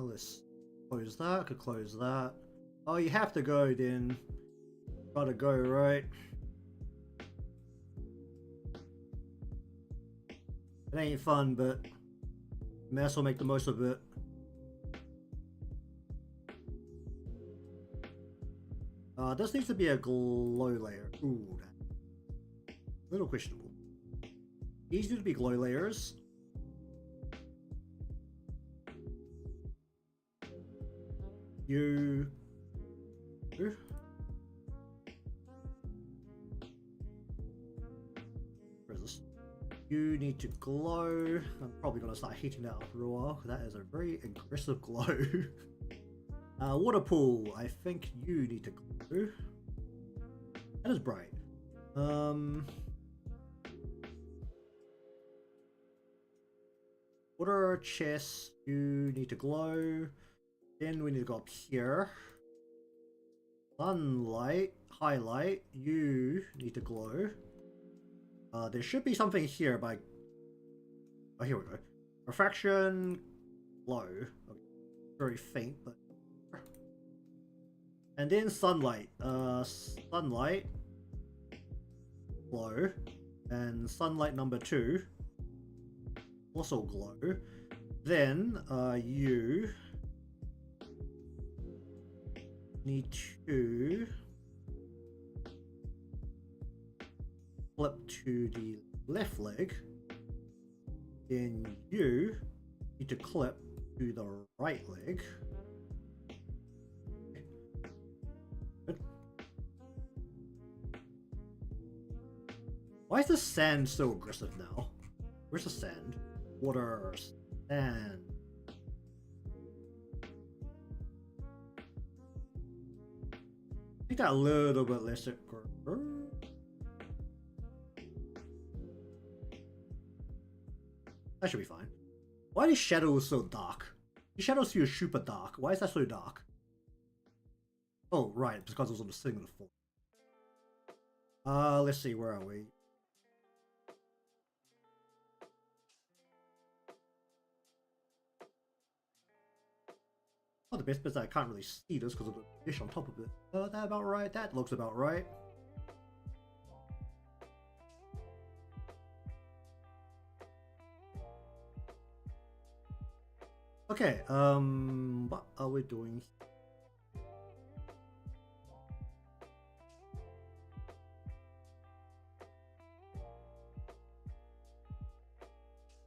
Let's close that, could close that. Oh, you have to go then. Gotta go, right? It ain't fun, but may as well make the most of it. This needs to be a glow layer. Ooh, a little questionable. These need to be glow layers. You... Where is this? You need to glow. I'm probably going to start heating that up for a while, because that is a very aggressive glow. Water pool. I think you need to glow. That is bright. Water chest. You need to glow. Then we need to go up here. Sunlight, highlight, you need to glow. There should be something here by... Oh, here we go. Refraction, glow. Okay. Very faint, but... And then sunlight. Sunlight, glow. And sunlight number 2, also glow. Then, you... need to flip to the left leg, then you need to clip to the right leg. Good. Why is the sand so aggressive now? Where's the sand? Water, sand. Make that a little bit less aggressive. That should be fine. Why are these shadows so dark? These shadows feel super dark. Why is that so dark? Oh, right, because it was on the ceiling of the floor. Let's see, where are we? Oh, the best bit is that I can't really see this because of the dish on top of it. That about right? That looks about right. Okay, what are we doing?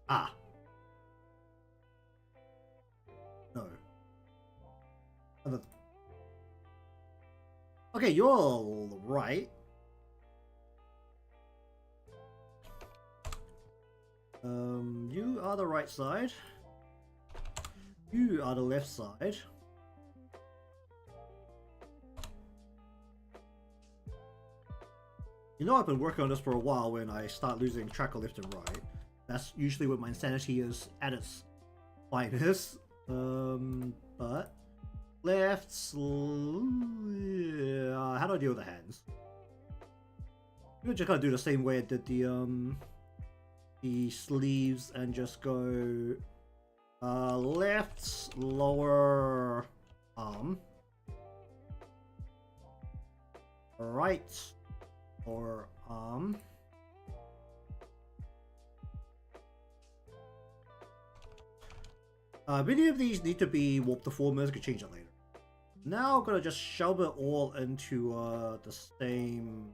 Ah. No. Okay, you're right. You are the right side. You are the left side. You know, I've been working on this for a while. When I start losing track of left and right, that's usually when my insanity is at its finest. But left, yeah, how do I deal with the hands? I'm gonna just kind of do the same way I did the sleeves and just go left lower arm, right lower arm, many of these need to be warp the formers, I can change it later. Now I'm gonna just shove it all into the same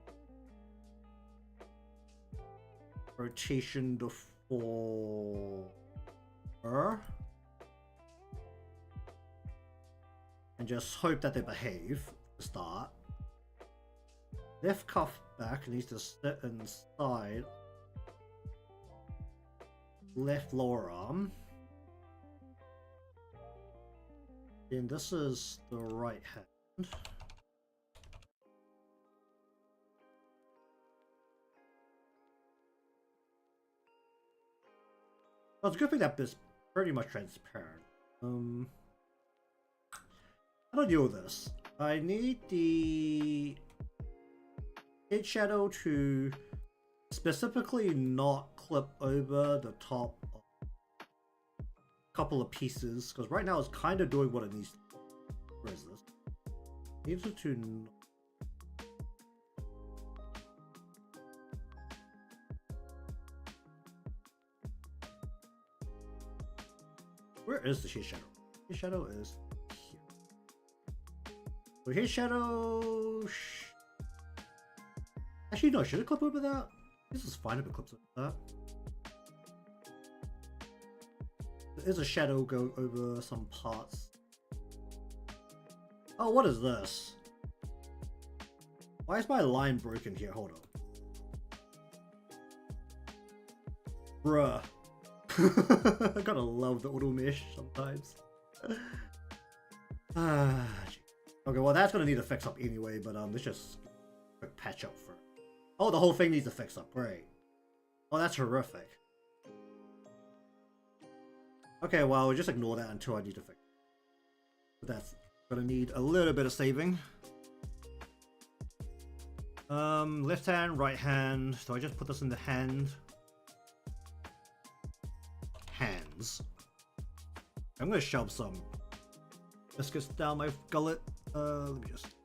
rotation before, and just hope that they behave to start. Left cuff back needs to sit inside left lower arm. And this is the right hand. Well, it's a good thing that it's pretty much transparent. How do I deal with this? I need the head shadow to specifically not clip over the top of a couple of pieces, because right now it's kind of doing what it needs to do. Where is this? It needs it to. Where is the head shadow? Head shadow is here. So head shadow. Actually, no, should it clip over that? This is fine if it clips over that. There is a shadow go over some parts. Oh, what is this? Why is my line broken here? Hold on. Bruh. I gotta love the auto mesh sometimes. Okay, well that's gonna need to fix up anyway, but let's just quick patch up first. Oh, the whole thing needs to fix up. Great. Oh, that's horrific. Okay, well we'll just ignore that until I need to fix it. But that's gonna need a little bit of saving. Left hand, right hand. So I just put this in the hand. Hands. I'm gonna shove some biscuits down my gullet. Let me just.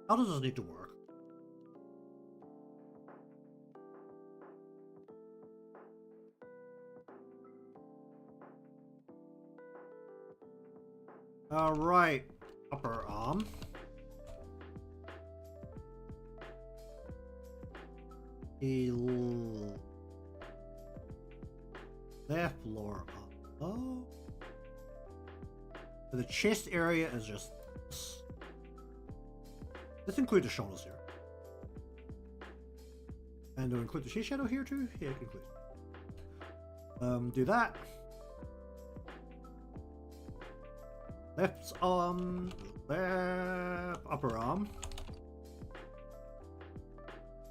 How does this need to work? Alright, upper arm. The left lower arm. Oh. So the chest area is just this. Let's include the shoulders here. And to include the sheath shadow here too? Yeah, include. Do that. Left arm, left upper arm.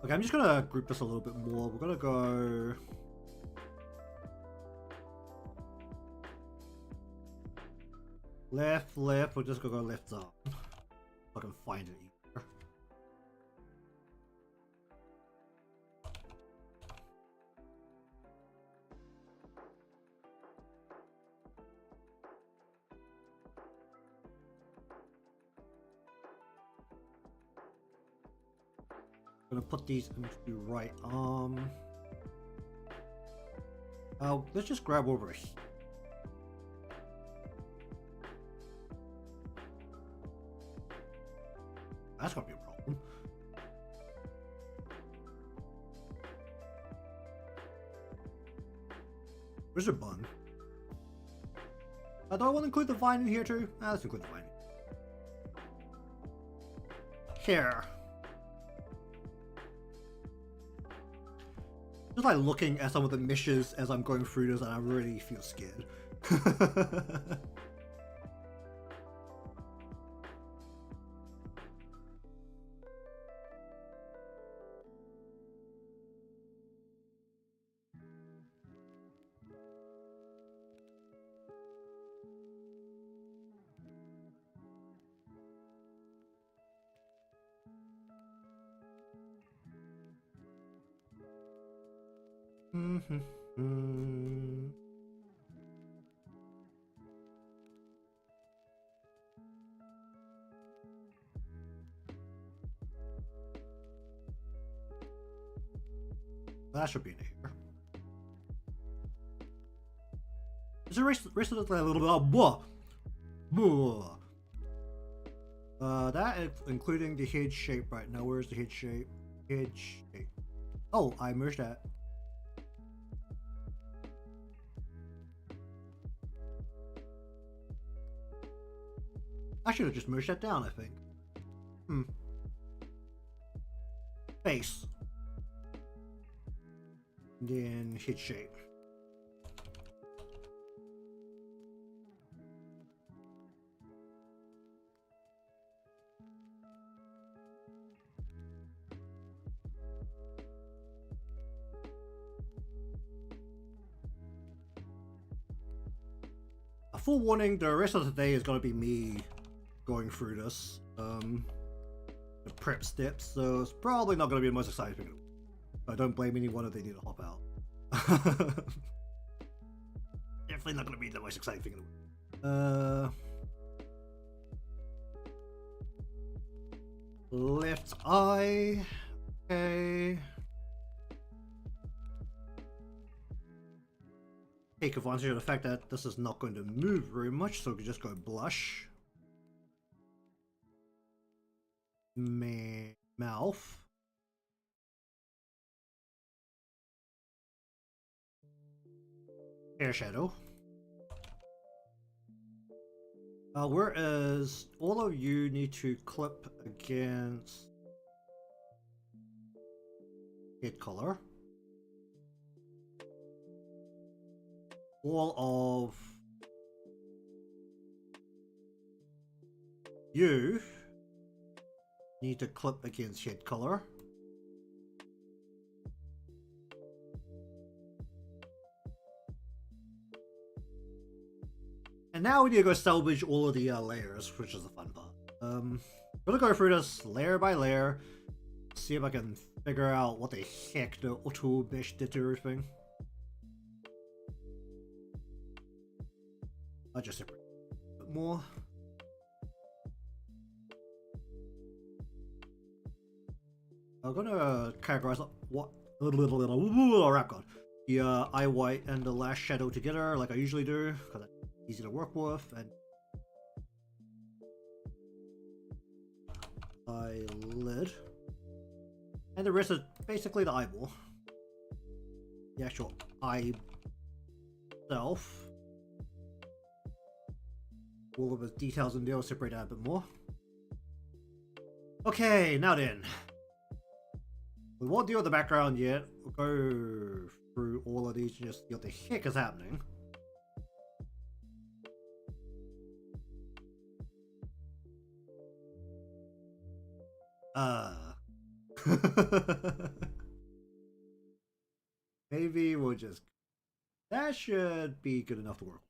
Okay, I'm just gonna group this a little bit more. We're gonna go. Left, left. We're just gonna go left arm. If I can find it. Gonna put these into right arm. Let's just grab over here. That's gonna be a problem. Where's your bun? Do I want to include the vine in here too? Let's include the vine. Here. Just like looking at some of the missions as I'm going through this, and I really feel scared. That should be in here. Is the rest of it like a little bit? Oh, blah, blah. That is including the head shape right now. Where's the head shape? Head shape. Oh, I merged that. I should have just merged that down, I think. Face. Then head shape. A full warning, the rest of the day is going to be me going through this. The prep steps, so it's probably not going to be the most exciting thing. I don't blame anyone if they need to hop out. Definitely not going to be the most exciting thing in the world. Left eye. Okay. Take advantage of the fact that this is not going to move very much, so we can just go blush. Mouth. Hair shadow. Whereas all of you need to clip against head color. All of you need to clip against head color. And now we need to go salvage all of the layers, which is the fun part. I'm gonna go through this layer by layer, see if I can figure out what the heck the auto mesh did to everything. I'll just separate a bit more. I'm gonna categorize what wrap god. The eye white and the last shadow together like I usually do, because it's easy to work with, and eyelid. And the rest is basically the eyeball. The actual eye itself. All of the details in there will separate out a bit more. Okay, now then. We won't deal with the background yet. We'll go through all of these and just see what the heck is happening. Maybe we'll just... That should be good enough to work.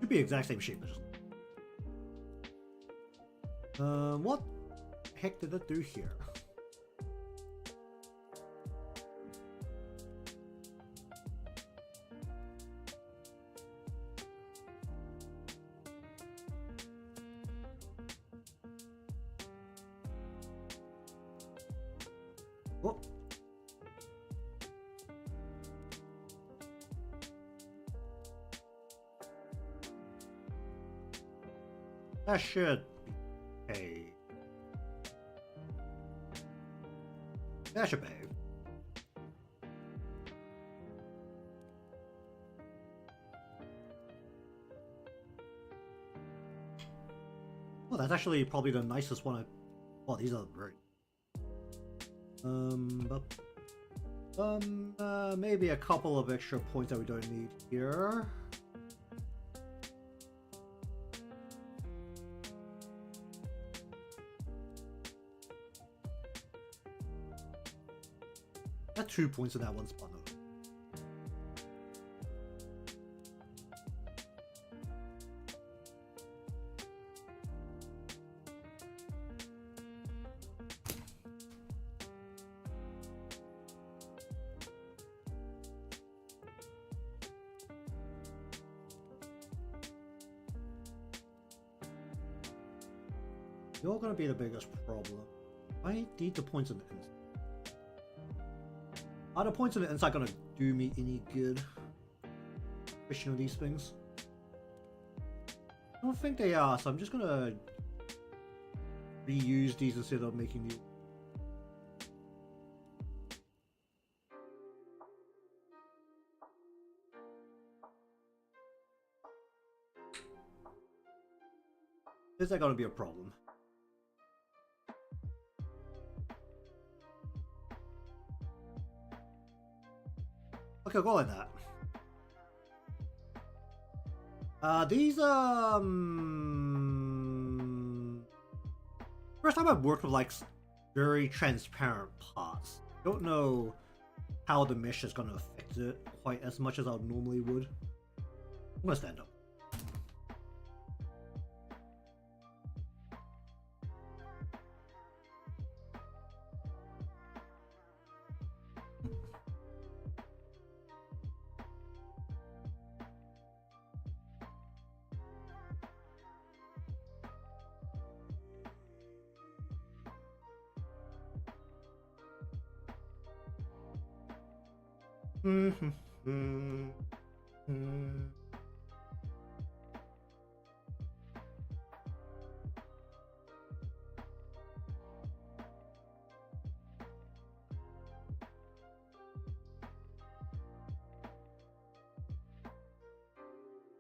Should be exact same shape. What the heck did it do here? Oh. That should be okay. That should behave. Oh, that's actually probably the nicest one. Oh, these are great. Maybe a couple of extra points that we don't need here. Got 2 points in that one spot though. You're gonna be the biggest problem. I need the points on the inside. Are the points on the inside gonna do me any good? Fishing on these things? I don't think they are, so I'm just gonna reuse these instead of making new. Is that gonna be a problem? Okay, I'll go like that. These, first time I've worked with, like, very transparent parts. Don't know how the mesh is gonna affect it quite as much as I normally would. I'm gonna stand up.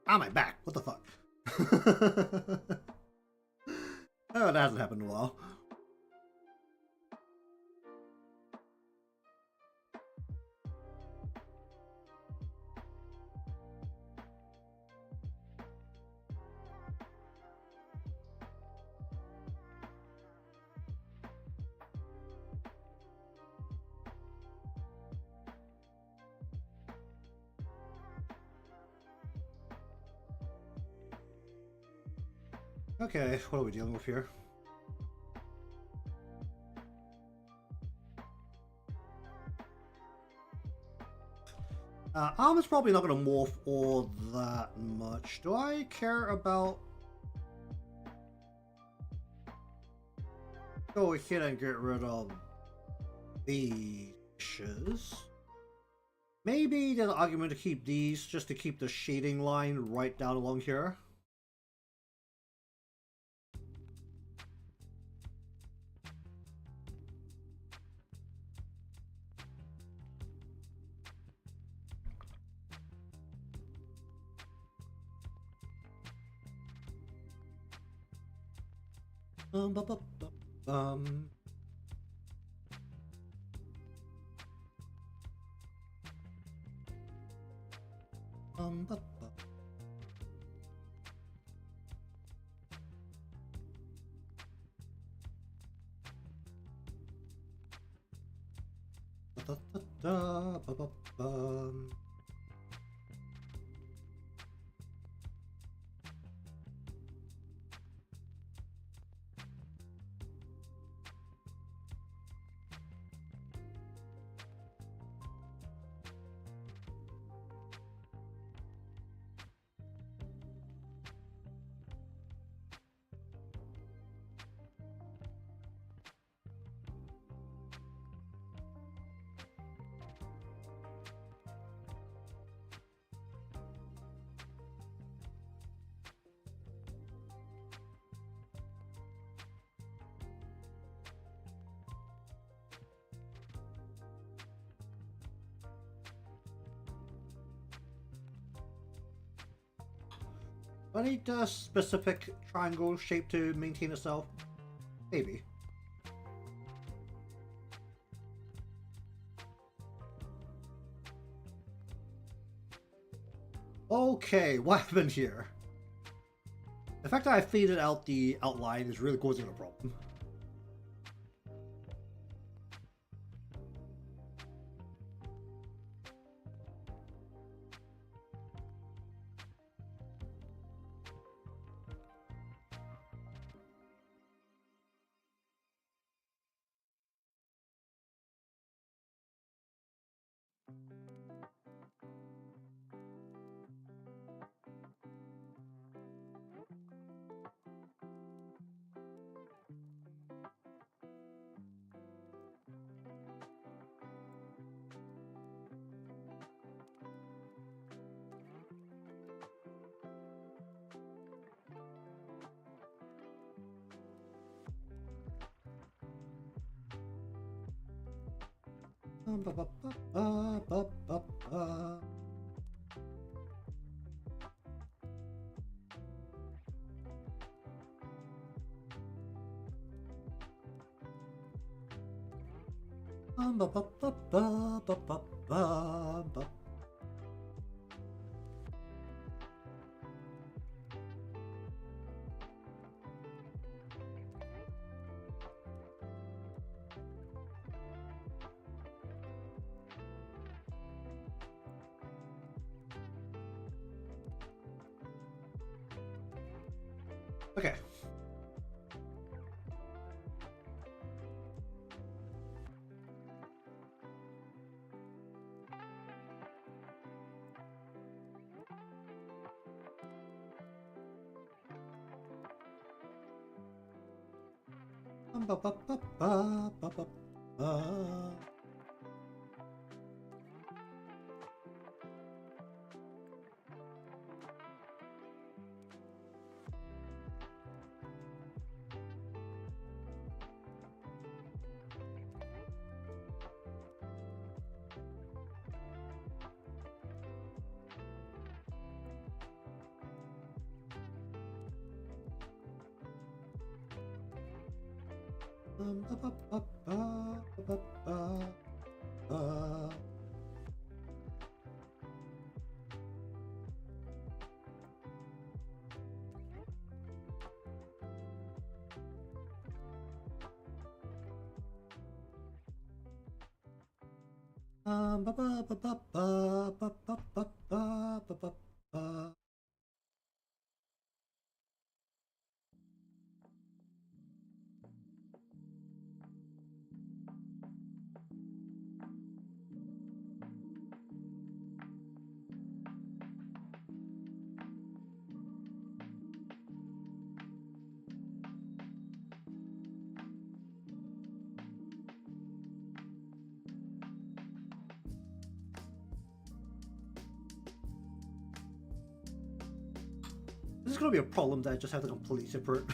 Ah, my back. What the fuck? Oh, that hasn't happened in a while. Okay, what are we dealing with here? Armor's probably not going to morph all that much. Do I care about... Go ahead and get rid of these fishes. Maybe there's an argument to keep these, just to keep the shading line right down along here. Um, bu- bu- bu- um. Bu- bu- da- da- da- bu- bu- bum. Do I need a specific triangle shape to maintain itself? Maybe. Okay, what happened here? The fact that I faded out the outline is really causing a problem. Okay. This is gonna be a problem that I just have to completely separate.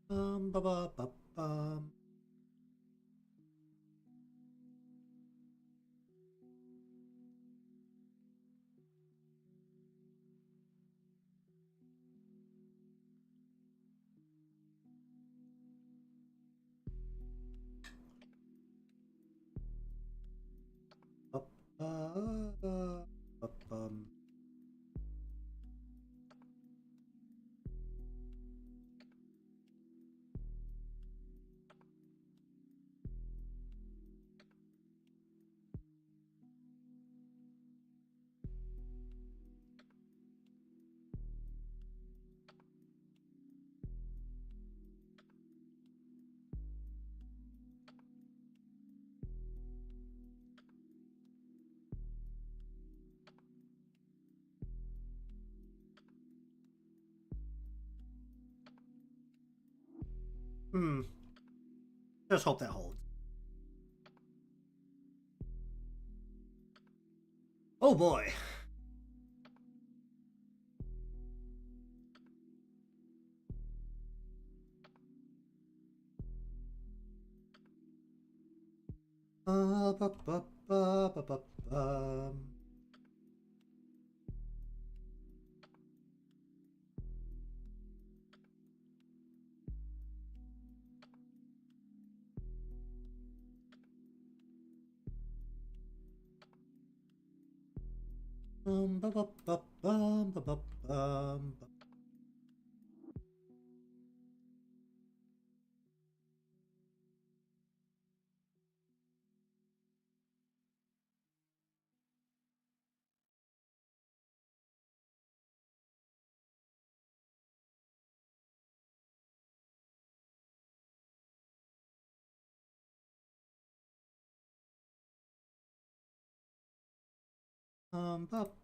Ba ba ba bum. Hmm. Just hope that holds. Oh boy. Ba ba ba ba ba bum. Ba ba ba bum ba ba bum. Ba ba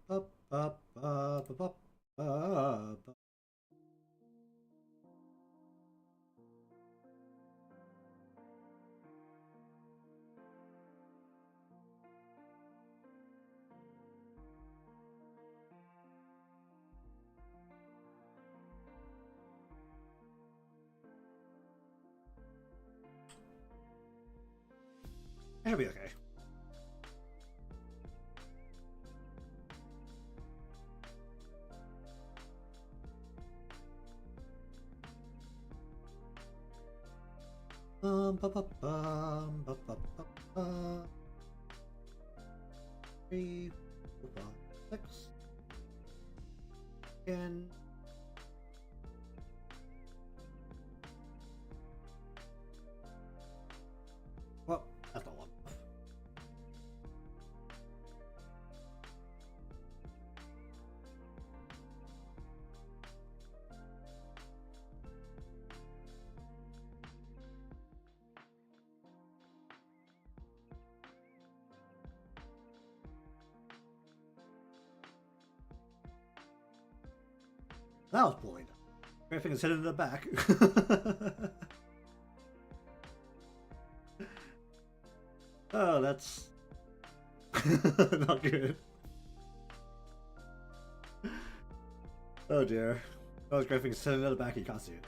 ba ba ba ba ba. It'll be okay. Ba ba bum ba ba ba ba. 3, 4, 5, 6. Again. Well, that's not one. That was poorly done. Everything is hidden in the back. Oh, that's not good. Oh dear. Oh, this graphic is sitting in the back, you can't see it.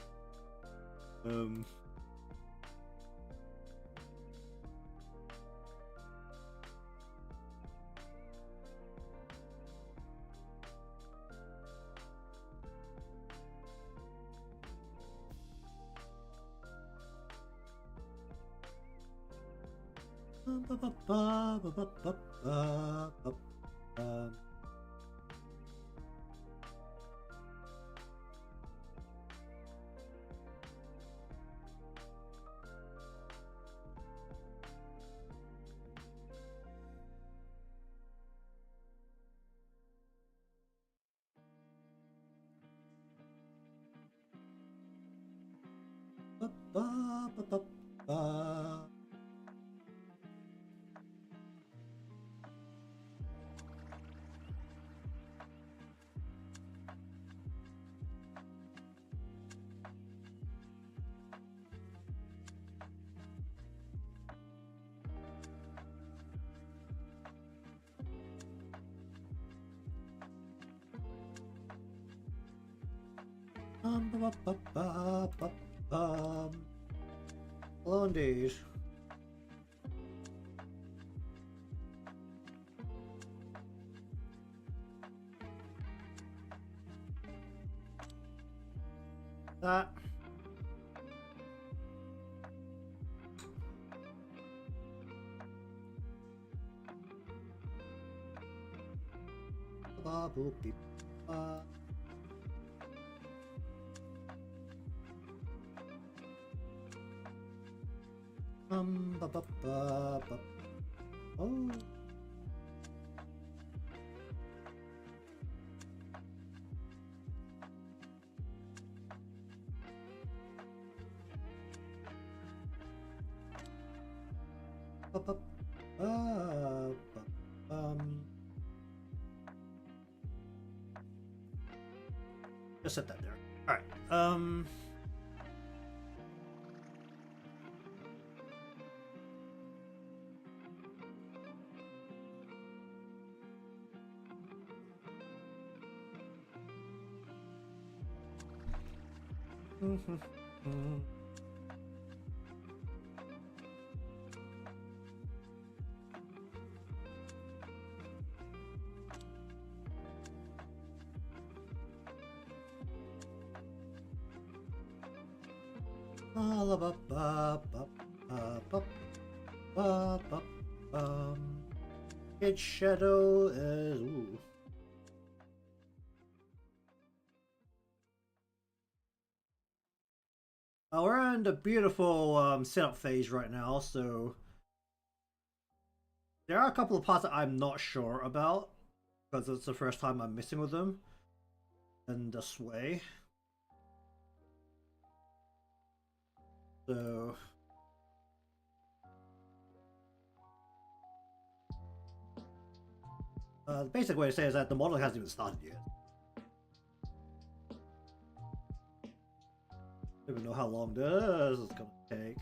Hello indeed. That. Ba boop beep. Ba ba ba ba. Oh. Ba ba ba. Just set that there. All right. Its shadow is. Ooh. We're in the beautiful setup phase right now, so there are a couple of parts that I'm not sure about because it's the first time I'm messing with them in this way. So the basic way to say is that the model hasn't even started yet. I don't even know how long this is gonna take.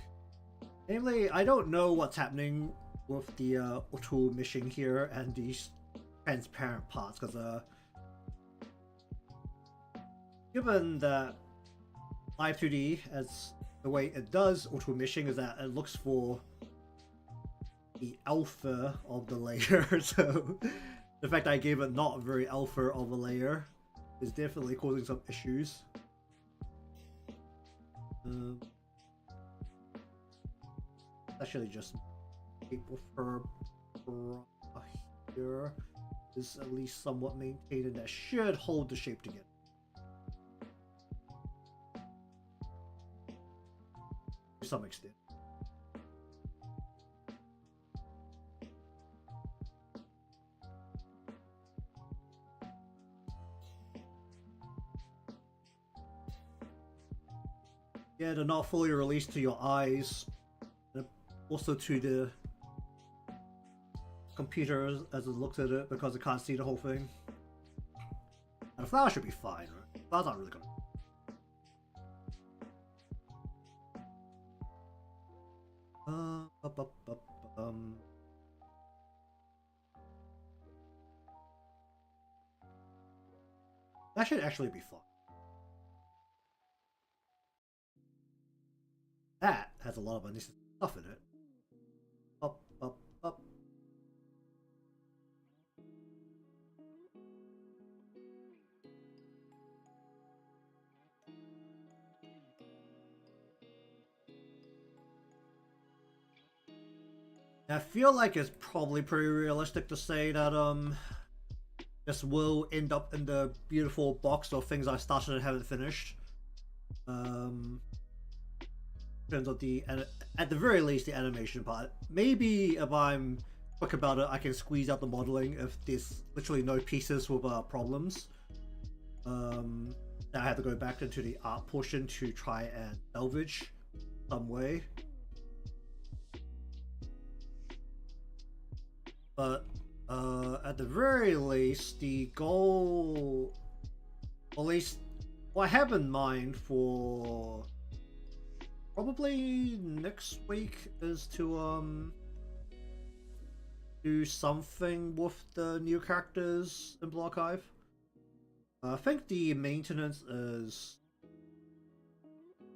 Namely, I don't know what's happening with the auto mission here and these transparent parts, because given that Live 2D, as the way it does auto meshing, is that it looks for the alpha of the layer. So the fact I gave it not very alpha of a layer is definitely causing some issues. Actually, just with her here is at least somewhat maintained, and that should hold the shape together. To some extent. Yeah, they're not fully released to your eyes, also to the computer as it looks at it, because it can't see the whole thing. And the flower should be fine, right? The flower's not really gonna. That should actually be fun. That has a lot of unnecessary stuff in it. Up, up, up. I feel like it's probably pretty realistic to say that this will end up in the beautiful box of things I started and haven't finished. In terms of at the very least, the animation part. Maybe if I'm quick about it, I can squeeze out the modeling if there's literally no pieces with problems. I have to go back into the art portion to try and salvage some way. But at the very least, the goal, or at least what I have in mind for probably next week, is to do something with the new characters in Block Archive. I think the maintenance is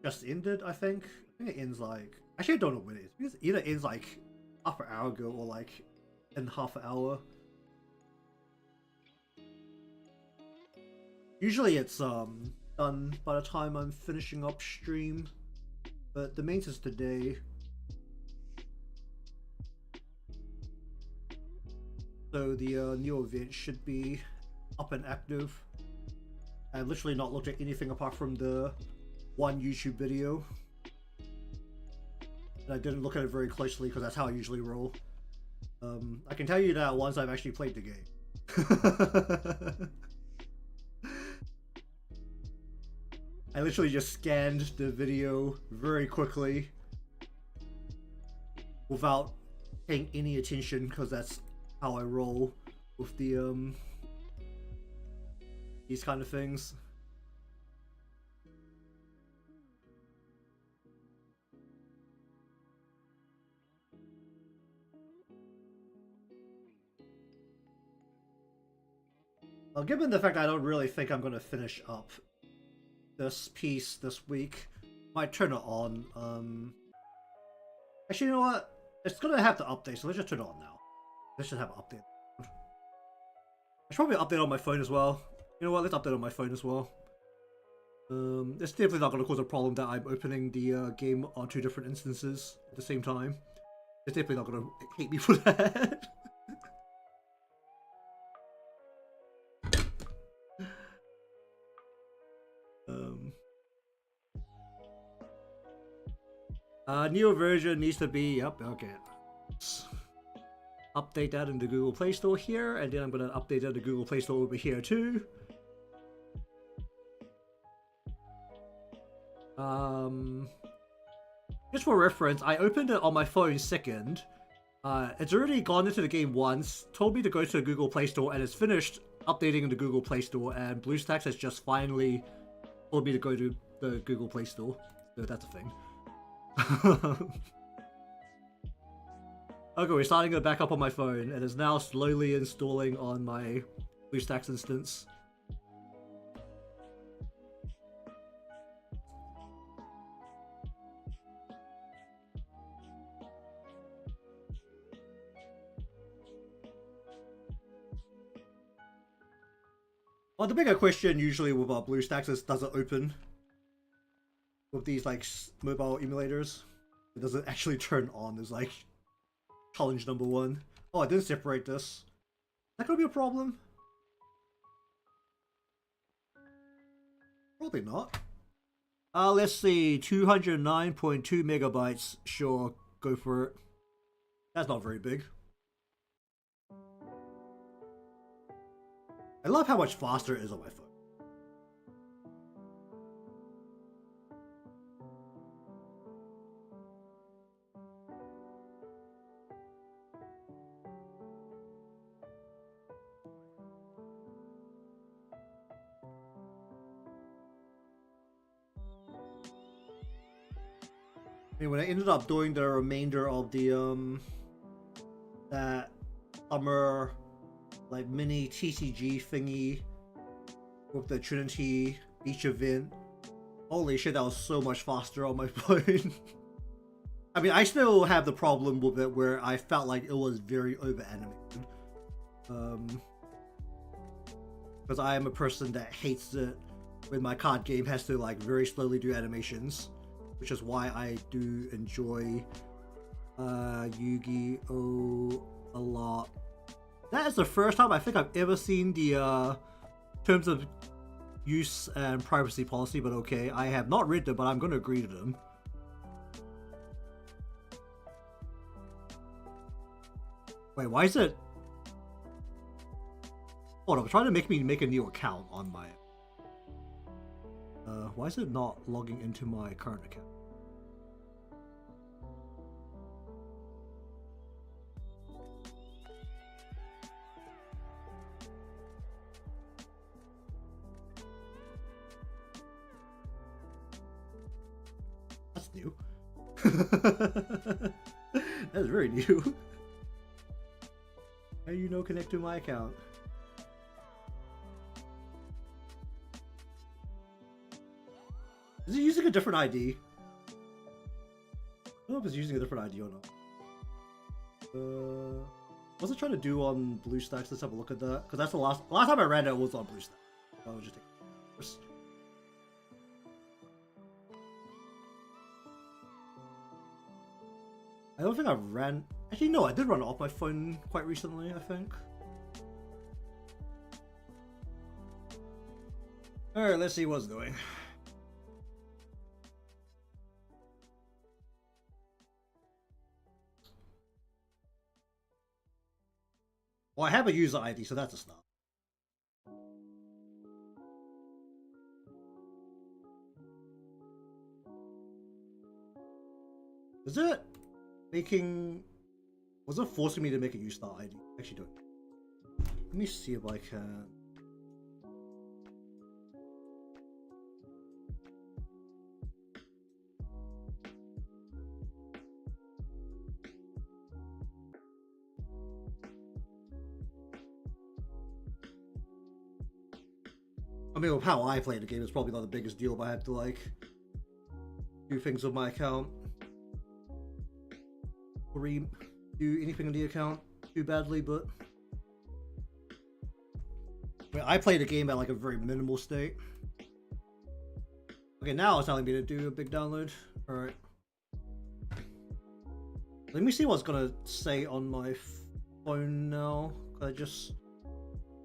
just ended, I think. I think it ends like... Actually, I don't know when it is. It either ends like half an hour ago or like in half an hour. Usually it's done by the time I'm finishing up stream. But the main is today. So the new event should be up and active. I've literally not looked at anything apart from the one YouTube video. And I didn't look at it very closely because that's how I usually roll. I can tell you that once I've actually played the game. I literally just scanned the video very quickly without paying any attention because that's how I roll with the these kind of things. Well, given the fact I don't really think I'm going to finish up this piece this week, might turn it on. Actually, you know what? It's going to have to update, so let's just turn it on now. Let's just have an update. I should probably update on my phone as well. You know what? Let's update on my phone as well. It's definitely not going to cause a problem that I'm opening the game on 2 different instances at the same time. It's definitely not going to hate me for that. New version needs to be, yep, okay. Update that in the Google Play Store here, and then I'm going to update that in the Google Play Store over here too. Just for reference, I opened it on my phone second. It's already gone into the game once, told me to go to the Google Play Store, and it's finished updating in the Google Play Store, and BlueStacks has just finally told me to go to the Google Play Store. So that's a thing. Okay, we're starting it back up on my phone, and it's now slowly installing on my BlueStacks instance. Well, the bigger question usually with our BlueStacks is, does it open with these like mobile emulators? It doesn't actually turn on. Is like challenge number 1. Oh, I didn't separate this. Is that gonna be a problem? Probably not. Let's see, 209.2 megabytes. Sure, go for it. That's not very big. I love how much faster it is on my phone. Anyway, I ended up doing the remainder of the that summer like mini TCG thingy with the Trinity Beach event. Holy shit, that was so much faster on my phone. I mean, I still have the problem with it where I felt like it was very over animated. Because I am a person that hates it when my card game has to like very slowly do animations, which is why I do enjoy Yu-Gi-Oh! A lot. That is the first time I think I've ever seen the terms of use and privacy policy, but okay. I have not read them, but I'm going to agree to them. Wait, why is it... Hold on, I'm trying to make me make a new account on my... why is it not logging into my current account? That's new. That's very new. How do you know connect to my account? Is it using a different ID? I don't know if it's using a different ID or not. What's it trying to do on BlueStacks? Let's have a look at that. Because that's the last time I ran it was on BlueStacks. I'll just take it first. I don't think I ran... Actually, no, I did run it off my phone quite recently, I think. Alright, let's see what it's doing. Well, I have a user ID, so that's a start. Is it making... Was it forcing me to make a user ID? Actually, don't. Let me see if I can... I mean, with how I play the game, it's probably not the biggest deal if I have to, like, do things with my account. Or do anything on the account too badly, but... I mean, I play the game at, like, a very minimal state. Okay, now it's telling me to do a big download. Alright. Let me see what's gonna say on my phone now. It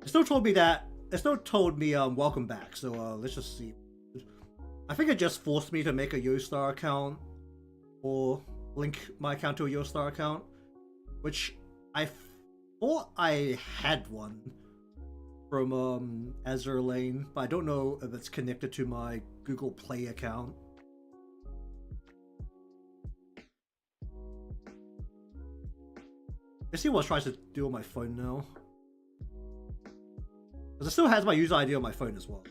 still told me that... It still told me, welcome back, so, let's just see. I think it just forced me to make a Yostar account, or link my account to a Yostar account, which I thought I had one from, Azure Lane, but I don't know if it's connected to my Google Play account. Let's see what it tries to do on my phone now. Because it still has my user ID on my phone as well.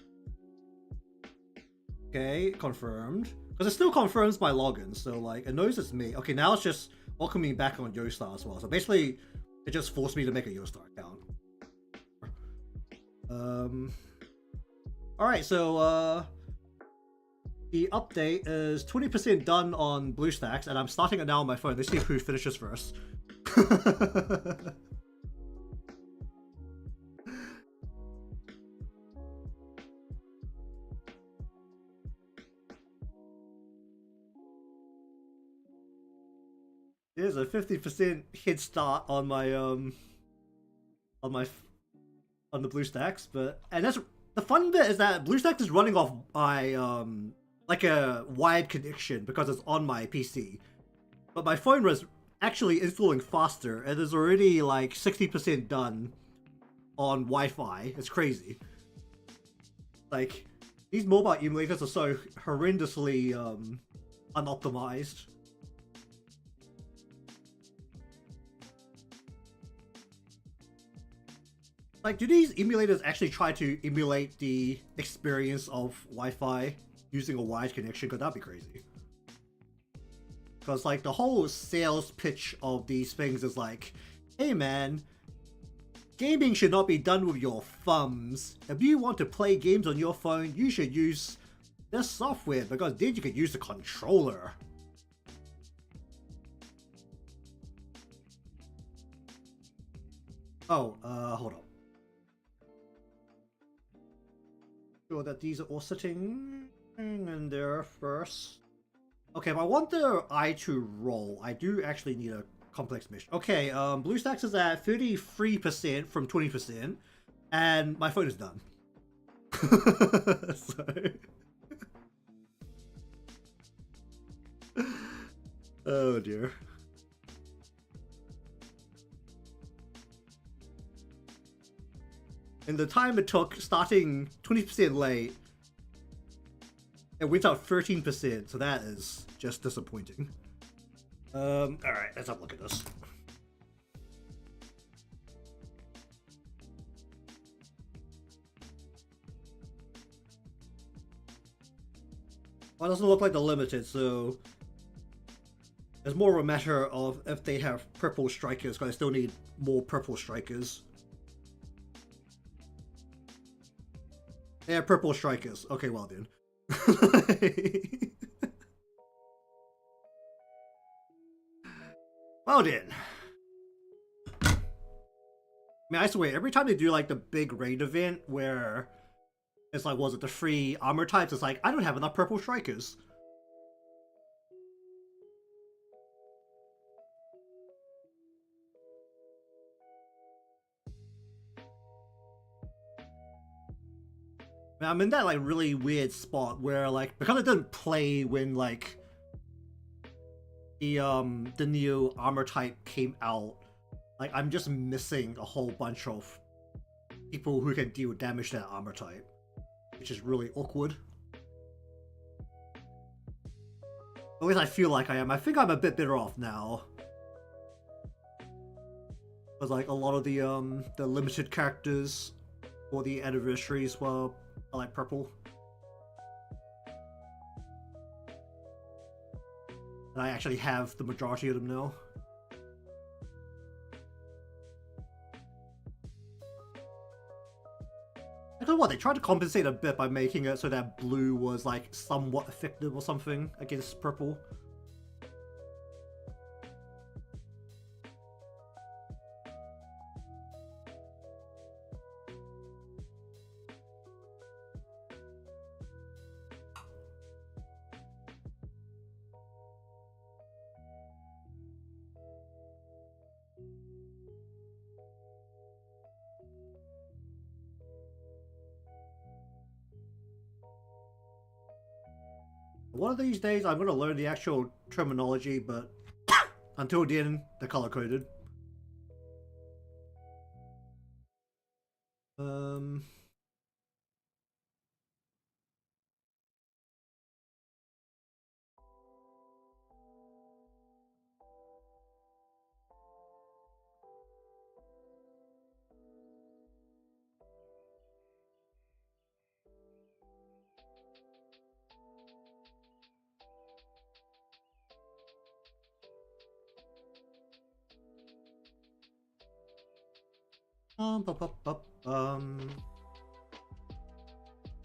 Okay, confirmed. Because it still confirms my login, so like, it knows it's me. Okay, now it's just welcoming me back on Yostar as well. So basically, it just forced me to make a Yostar account. Alright, so the update is 20% done on BlueStacks, and I'm starting it now on my phone. Let's see who finishes first. There's a 50% head start on my on the BlueStacks, and that's the fun bit is that BlueStacks is running off my like a wired connection because it's on my PC, but my phone was actually installing faster and is already like 60% done on Wi-Fi. It's crazy. Like, these mobile emulators are so horrendously unoptimized. Like, do these emulators actually try to emulate the experience of Wi-Fi using a wired connection? Because that'd be crazy. Because, like, the whole sales pitch of these things is like, hey man, gaming should not be done with your thumbs. If you want to play games on your phone, you should use this software, because then you could use the controller. Oh, hold on. Sure that these are all sitting in there first. Okay, if I want the eye to roll, I do actually need a complex mission. Okay, BlueStacks is at 33% from 20%, and my phone is done. So... Oh dear. And the time it took, starting 20% late, it went up 13%, so that is just disappointing. Alright, let's have a look at this. Well, it doesn't look like the limited, so it's more of a matter of if they have purple strikers, because I still need more purple strikers. They have purple strikers. Okay, well then. Well then. I mean, I swear, every time they do like the big raid event where it's like, was it the 3 armor types? It's like, I don't have enough purple strikers. I'm in that like really weird spot where like, because I didn't play when like the new armor type came out, like I'm just missing a whole bunch of people who can deal damage to that armor type, which is really awkward. At least I feel like I am. I think I'm a bit better off now. But like a lot of the limited characters for the anniversaries were like purple. And I actually have the majority of them now. I don't know what, they tried to compensate a bit by making it so that blue was like somewhat effective or something against purple. One of these days I'm going to learn the actual terminology, but until then, they're color-coded.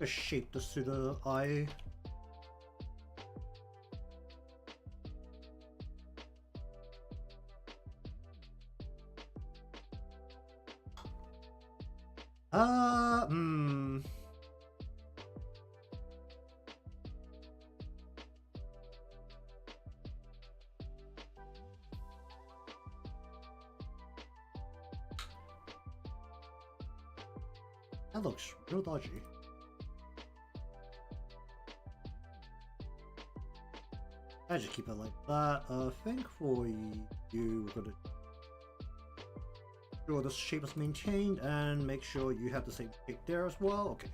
Just shape this to the eye. That looks real dodgy. I just keep it like that. I think for you, we're gonna sure this shape is maintained and make sure you have the same shape there as well. Okay,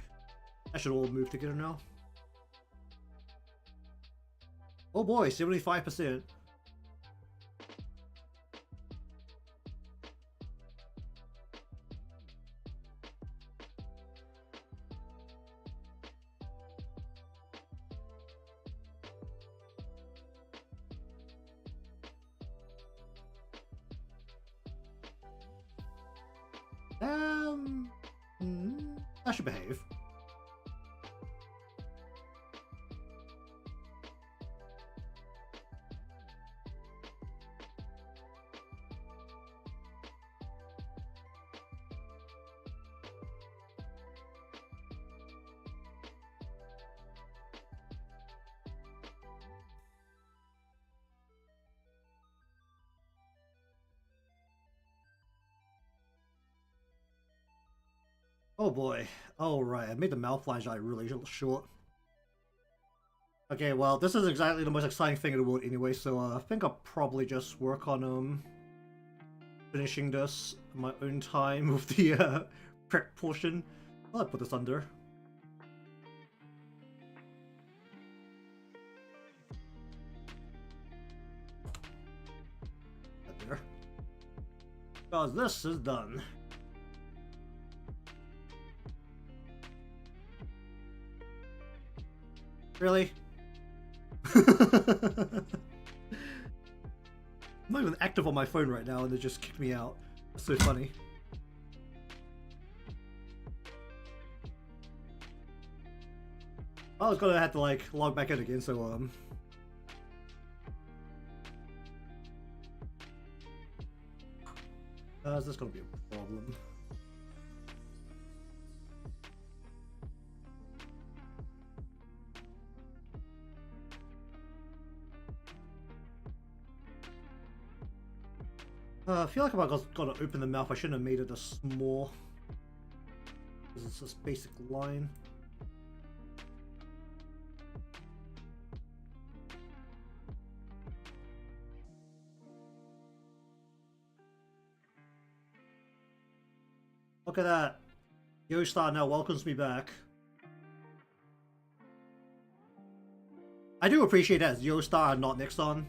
that should all move together now. Oh boy, 75%. That should behave. Oh boy. Oh right, I made the mouth lines like really short. Okay, well, this is exactly the most exciting thing in the world anyway, so I think I'll probably just work on finishing this in my own time with the prep portion. I'll put this under. There. Because this is done. Really? I'm not even active on my phone right now and they just kicked me out. That's so funny. I was gonna have to like log back in again, so is this gonna be a problem? I feel like if I gotta open the mouth, I shouldn't have made it a small. Because it's this basic line. Look at that. Yogstar now welcomes me back. I do appreciate that it's Yogstar and not Nixon.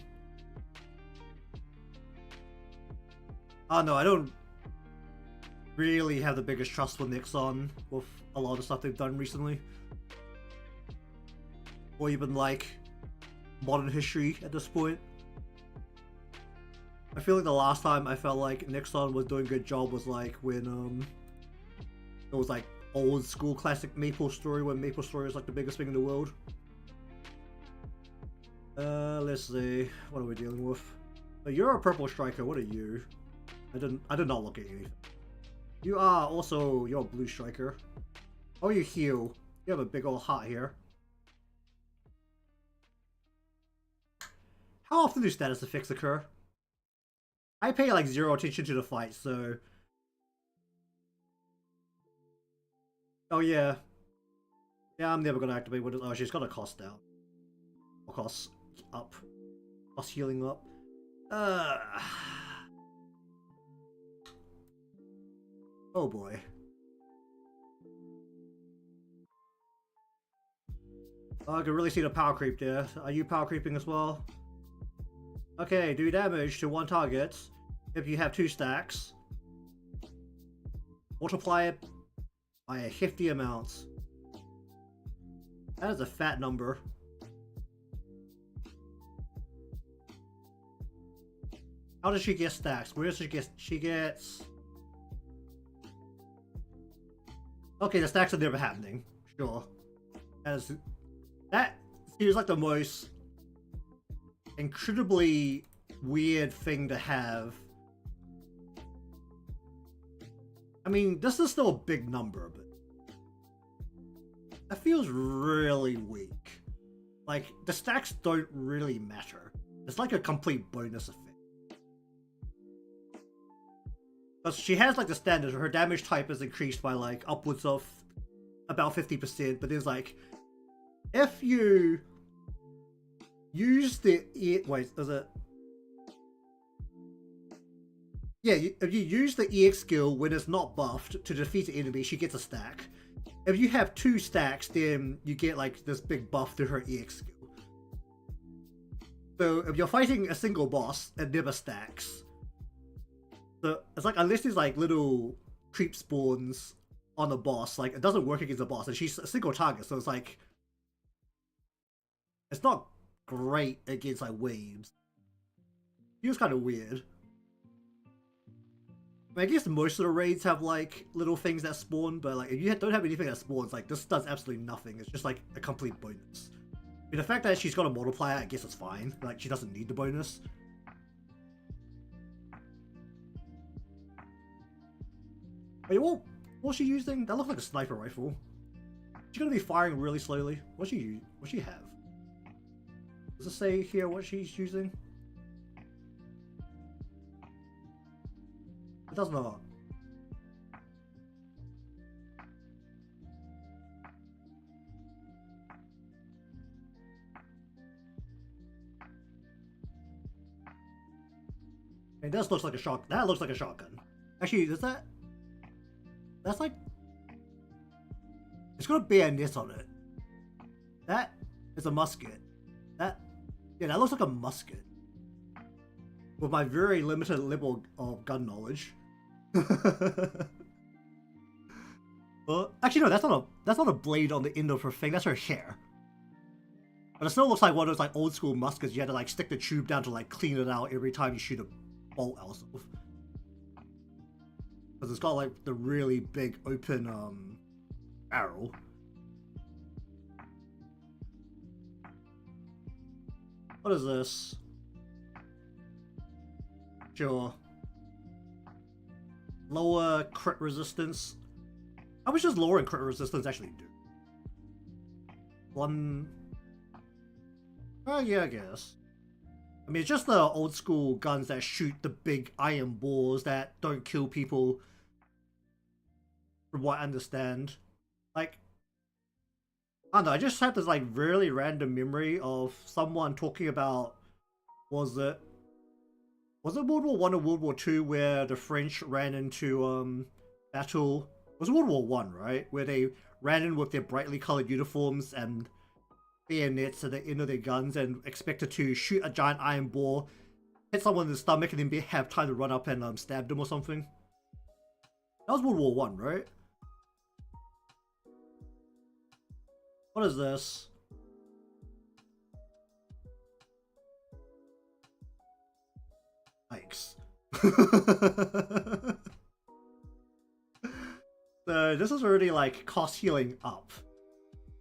Oh no, I don't really have the biggest trust for Nixon with a lot of stuff they've done recently. Or even like modern history at this point. I feel like the last time I felt like Nixon was doing a good job was like when it was like old school classic Maple Story, when Maple Story was like the biggest thing in the world. Let's see, what are we dealing with? Oh, you're a purple striker, what are you? I did not look at anything. You are also, you're a blue striker. Oh, you heal. You have a big old heart here. How often do status effects occur? I pay like zero attention to the fight, so... Oh yeah. Yeah, I'm never gonna activate what it... Oh, she's got a cost down. Or cost up. Cost healing up. Oh boy. Oh, I can really see the power creep there. Are you power creeping as well? Okay, do damage to one target if you have 2 stacks. Multiply it by a hefty amount. That is a fat number. How does she get stacks? Where does she get? She gets... Okay, the stacks are never happening. Sure. That seems like the most incredibly weird thing to have. I mean, this is still a big number, but that feels really weak. Like, the stacks don't really matter. It's like a complete bonus effect. But she has like the standard, her damage type is increased by like upwards of about 50%, but there's like, if you use the wait, is it? Yeah, if you use the EX skill when it's not buffed to defeat the enemy, she gets a stack. If you have 2 stacks, then you get like this big buff to her EX skill. So if you're fighting a single boss, it never stacks. So it's like, unless there's like little creep spawns on the boss, like it doesn't work against the boss, and she's a single target, so it's like, it's not great against like waves. Feels kind of weird. I mean, I guess most of the raids have like little things that spawn, but like if you don't have anything that spawns, like this does absolutely nothing. It's just like a complete bonus. I mean, the fact that she's got a multiplier, I guess it's fine. Like she doesn't need the bonus. Wait, what's she using? That looks like a sniper rifle. She's gonna be firing really slowly. What's she have? Does it say here what she's using? It does not. It does look like a shotgun. That looks like a shotgun. Actually, is that? That's like... It's got a bayonet on it. That is a musket. That... Yeah, that looks like a musket. With my very limited level of gun knowledge. Well, actually no, that's not a blade on the end of her thing, that's her hair. But it still looks like one of those like old school muskets you had to like stick the tube down to like clean it out every time you shoot a bolt out of. Because it's got like the really big open barrel. What is this? Sure. Lower crit resistance. How much does lowering crit resistance actually do? One... yeah, I guess. I mean, it's just the old school guns that shoot the big iron balls that don't kill people. From what I understand. Like, I don't know, I just had this like really random memory of someone talking about, was it World War One or World War Two where the French ran into battle? It was World War One, right? Where they ran in with their brightly colored uniforms and bayonets at the end of their guns and expected to shoot a giant iron ball, hit someone in the stomach, and then have time to run up and stab them or something. That was World War One, right? What is this? Yikes. So this is already like cost healing up.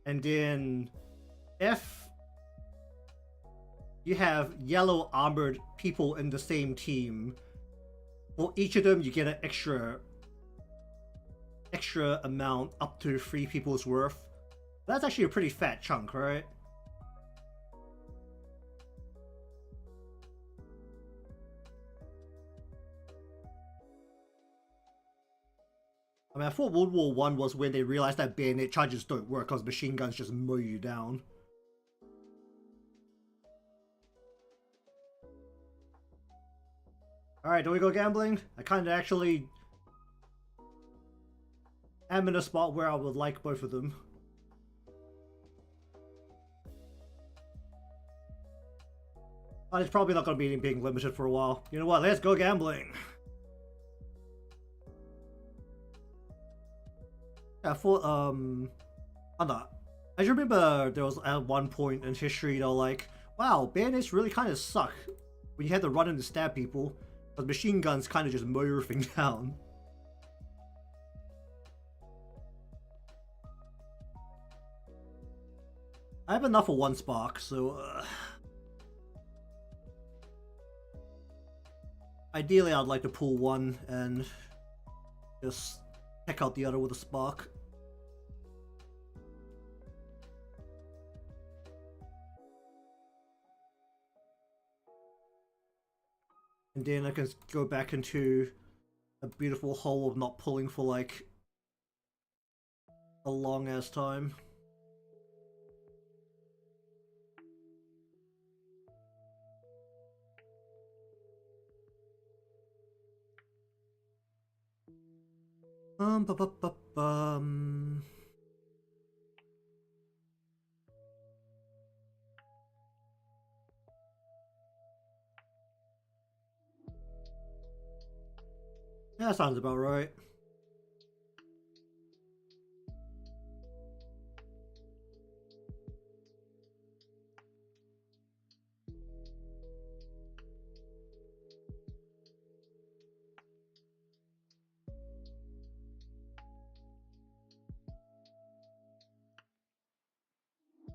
And then if you have yellow armored people in the same team, for each of them you get an extra amount up to 3 people's worth. That's actually a pretty fat chunk, right? I mean, I thought World War One was when they realized that bayonet charges don't work because machine guns just mow you down. Alright, do we go gambling? I kinda actually am in a spot where I would like both of them. But it's probably not gonna be being limited for a while. You know what, let's go gambling! I thought, I don't know. I just remember there was at one point in history, though, like, wow, bayonets really kind of suck when you had to run in to stab people, because machine guns kind of just mow everything down. I have enough for 1 spark, so ideally I'd like to pull 1 and just check out the other with a spark. And then I can go back into a beautiful hole of not pulling for like a long ass time. Bum. Yeah, that sounds about right.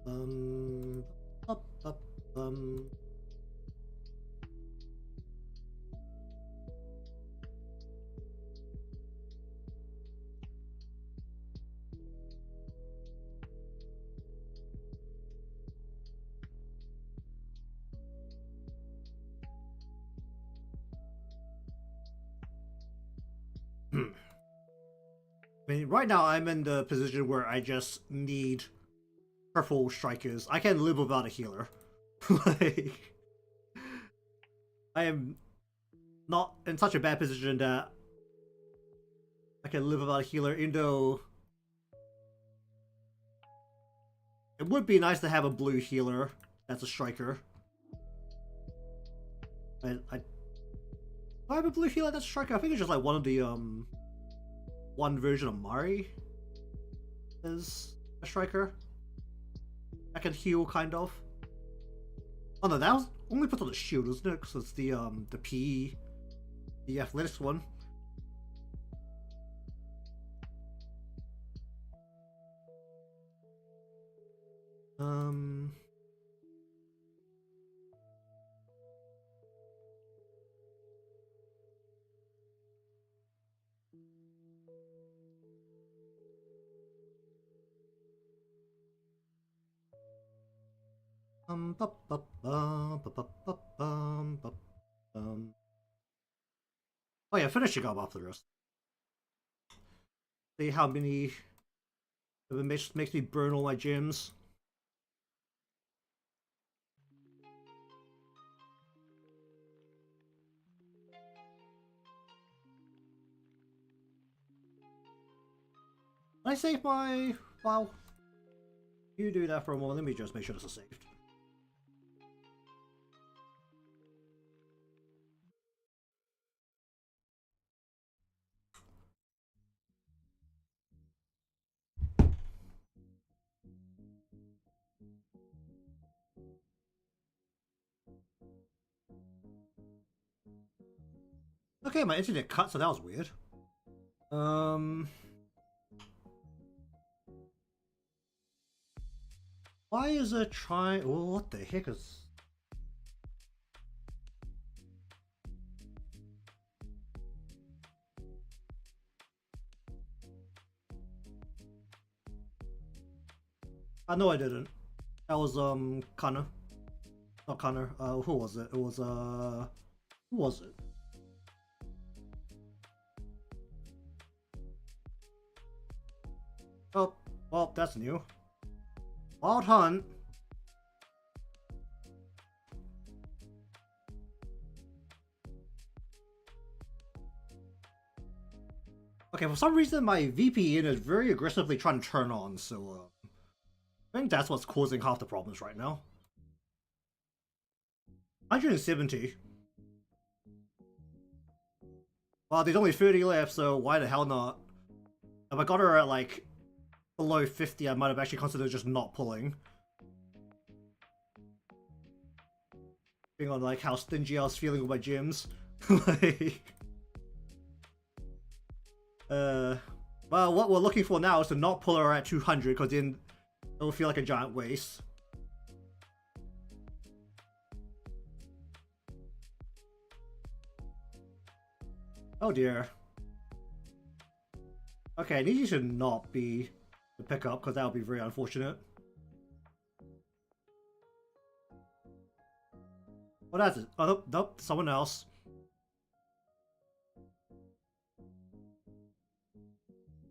Um, um. I mean, right now I'm in the position where I just need purple strikers. I can live without a healer. Like, I am not in such a bad position that I can live without a healer, even though it would be nice to have a blue healer that's a striker. Do I have a blue healer that's a striker? I think it's just like one of the one version of Mari is a striker. I can heal kind of. Oh no, that was only put on the shield, isn't it? Because it's the P, the athletics one. Ba, ba, ba, ba, ba, ba, ba, Oh yeah, finishing up after the rest. See how many if it makes me burn all my gems. Can I save my file? You do that for a moment. Let me just make sure this is saved. Okay, my internet cut, so that was weird. Why is it trying? Oh, what the heck is? I know I didn't. That was Connor. Not Connor. Who was it? It was who was it? Oh, well, that's new. Wild Hunt. Okay, for some reason my VPN is very aggressively trying to turn on, so I think that's what's causing half the problems right now. 170. Well, there's only 30 left, so why the hell not? If I got her at like below 50, I might have actually considered just not pulling. Being on like how stingy I was feeling with my gyms. Like, well, what we're looking for now is to not pull her at 200, because then it'll feel like a giant waste. Oh dear. Okay, these should not be the pickup, because that would be very unfortunate. Oh, that's it. Oh, nope, nope, someone else.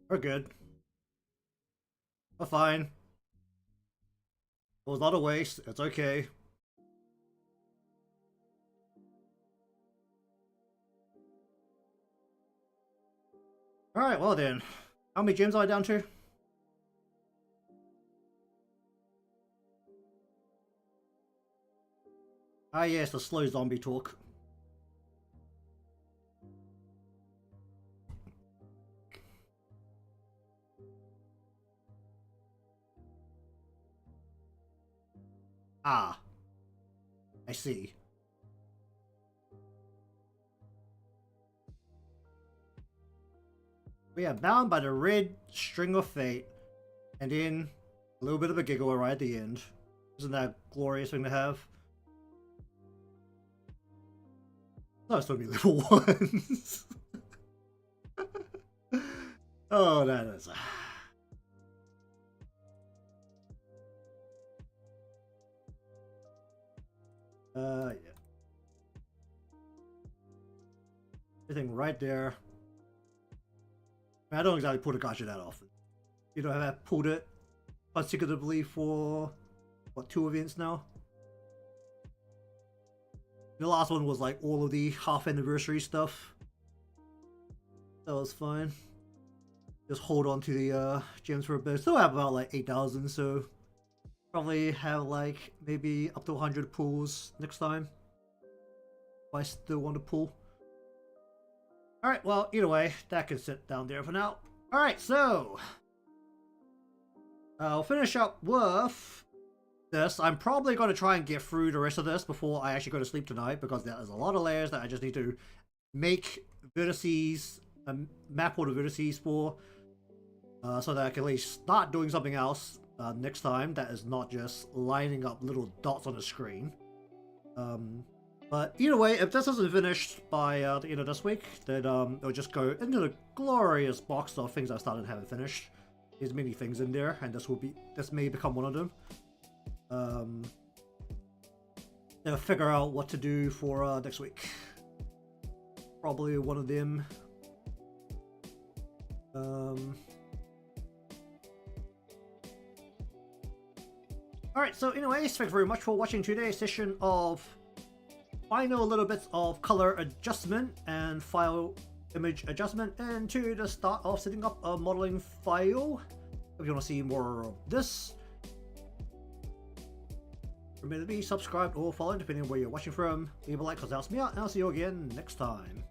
We're good. We're fine. It was not a waste. It's okay. Alright, well then. How many gems are I down to? Ah yes, the slow zombie talk. Ah. I see. We are bound by the red string of fate. And then a little bit of a giggle right at the end. Isn't that a glorious thing to have? No, it's supposed to be level 1s. Oh, that is... yeah. Everything right there. I don't exactly pull the gacha that often. You know, I've pulled it consecutively for, what, 2 events now? The last one was like all of the half anniversary stuff. That was fine. Just hold on to the gems for a bit. Still have about like 8,000, so probably have like maybe up to 100 pulls next time. If I still want to pull. Alright, well, either way, that can sit down there for now. Alright, so I'll finish up with this. I'm probably going to try and get through the rest of this before I actually go to sleep tonight, because there's a lot of layers that I just need to make vertices, map all the vertices for, so that I can at least start doing something else next time that is not just lining up little dots on the screen. But either way, if this isn't finished by the end of this week, then it'll just go into the glorious box of things I started having finished. There's many things in there, and this may become one of them. figure out what to do for next week. Probably one of them. Alright, so anyways, thanks very much for watching today's session of final little bits of color adjustment and file image adjustment, and to the start of setting up a modeling file. If you want to see more of this, remember to be subscribed or followed depending on where you're watching from. Leave a like because that helps me out, and I'll see you again next time.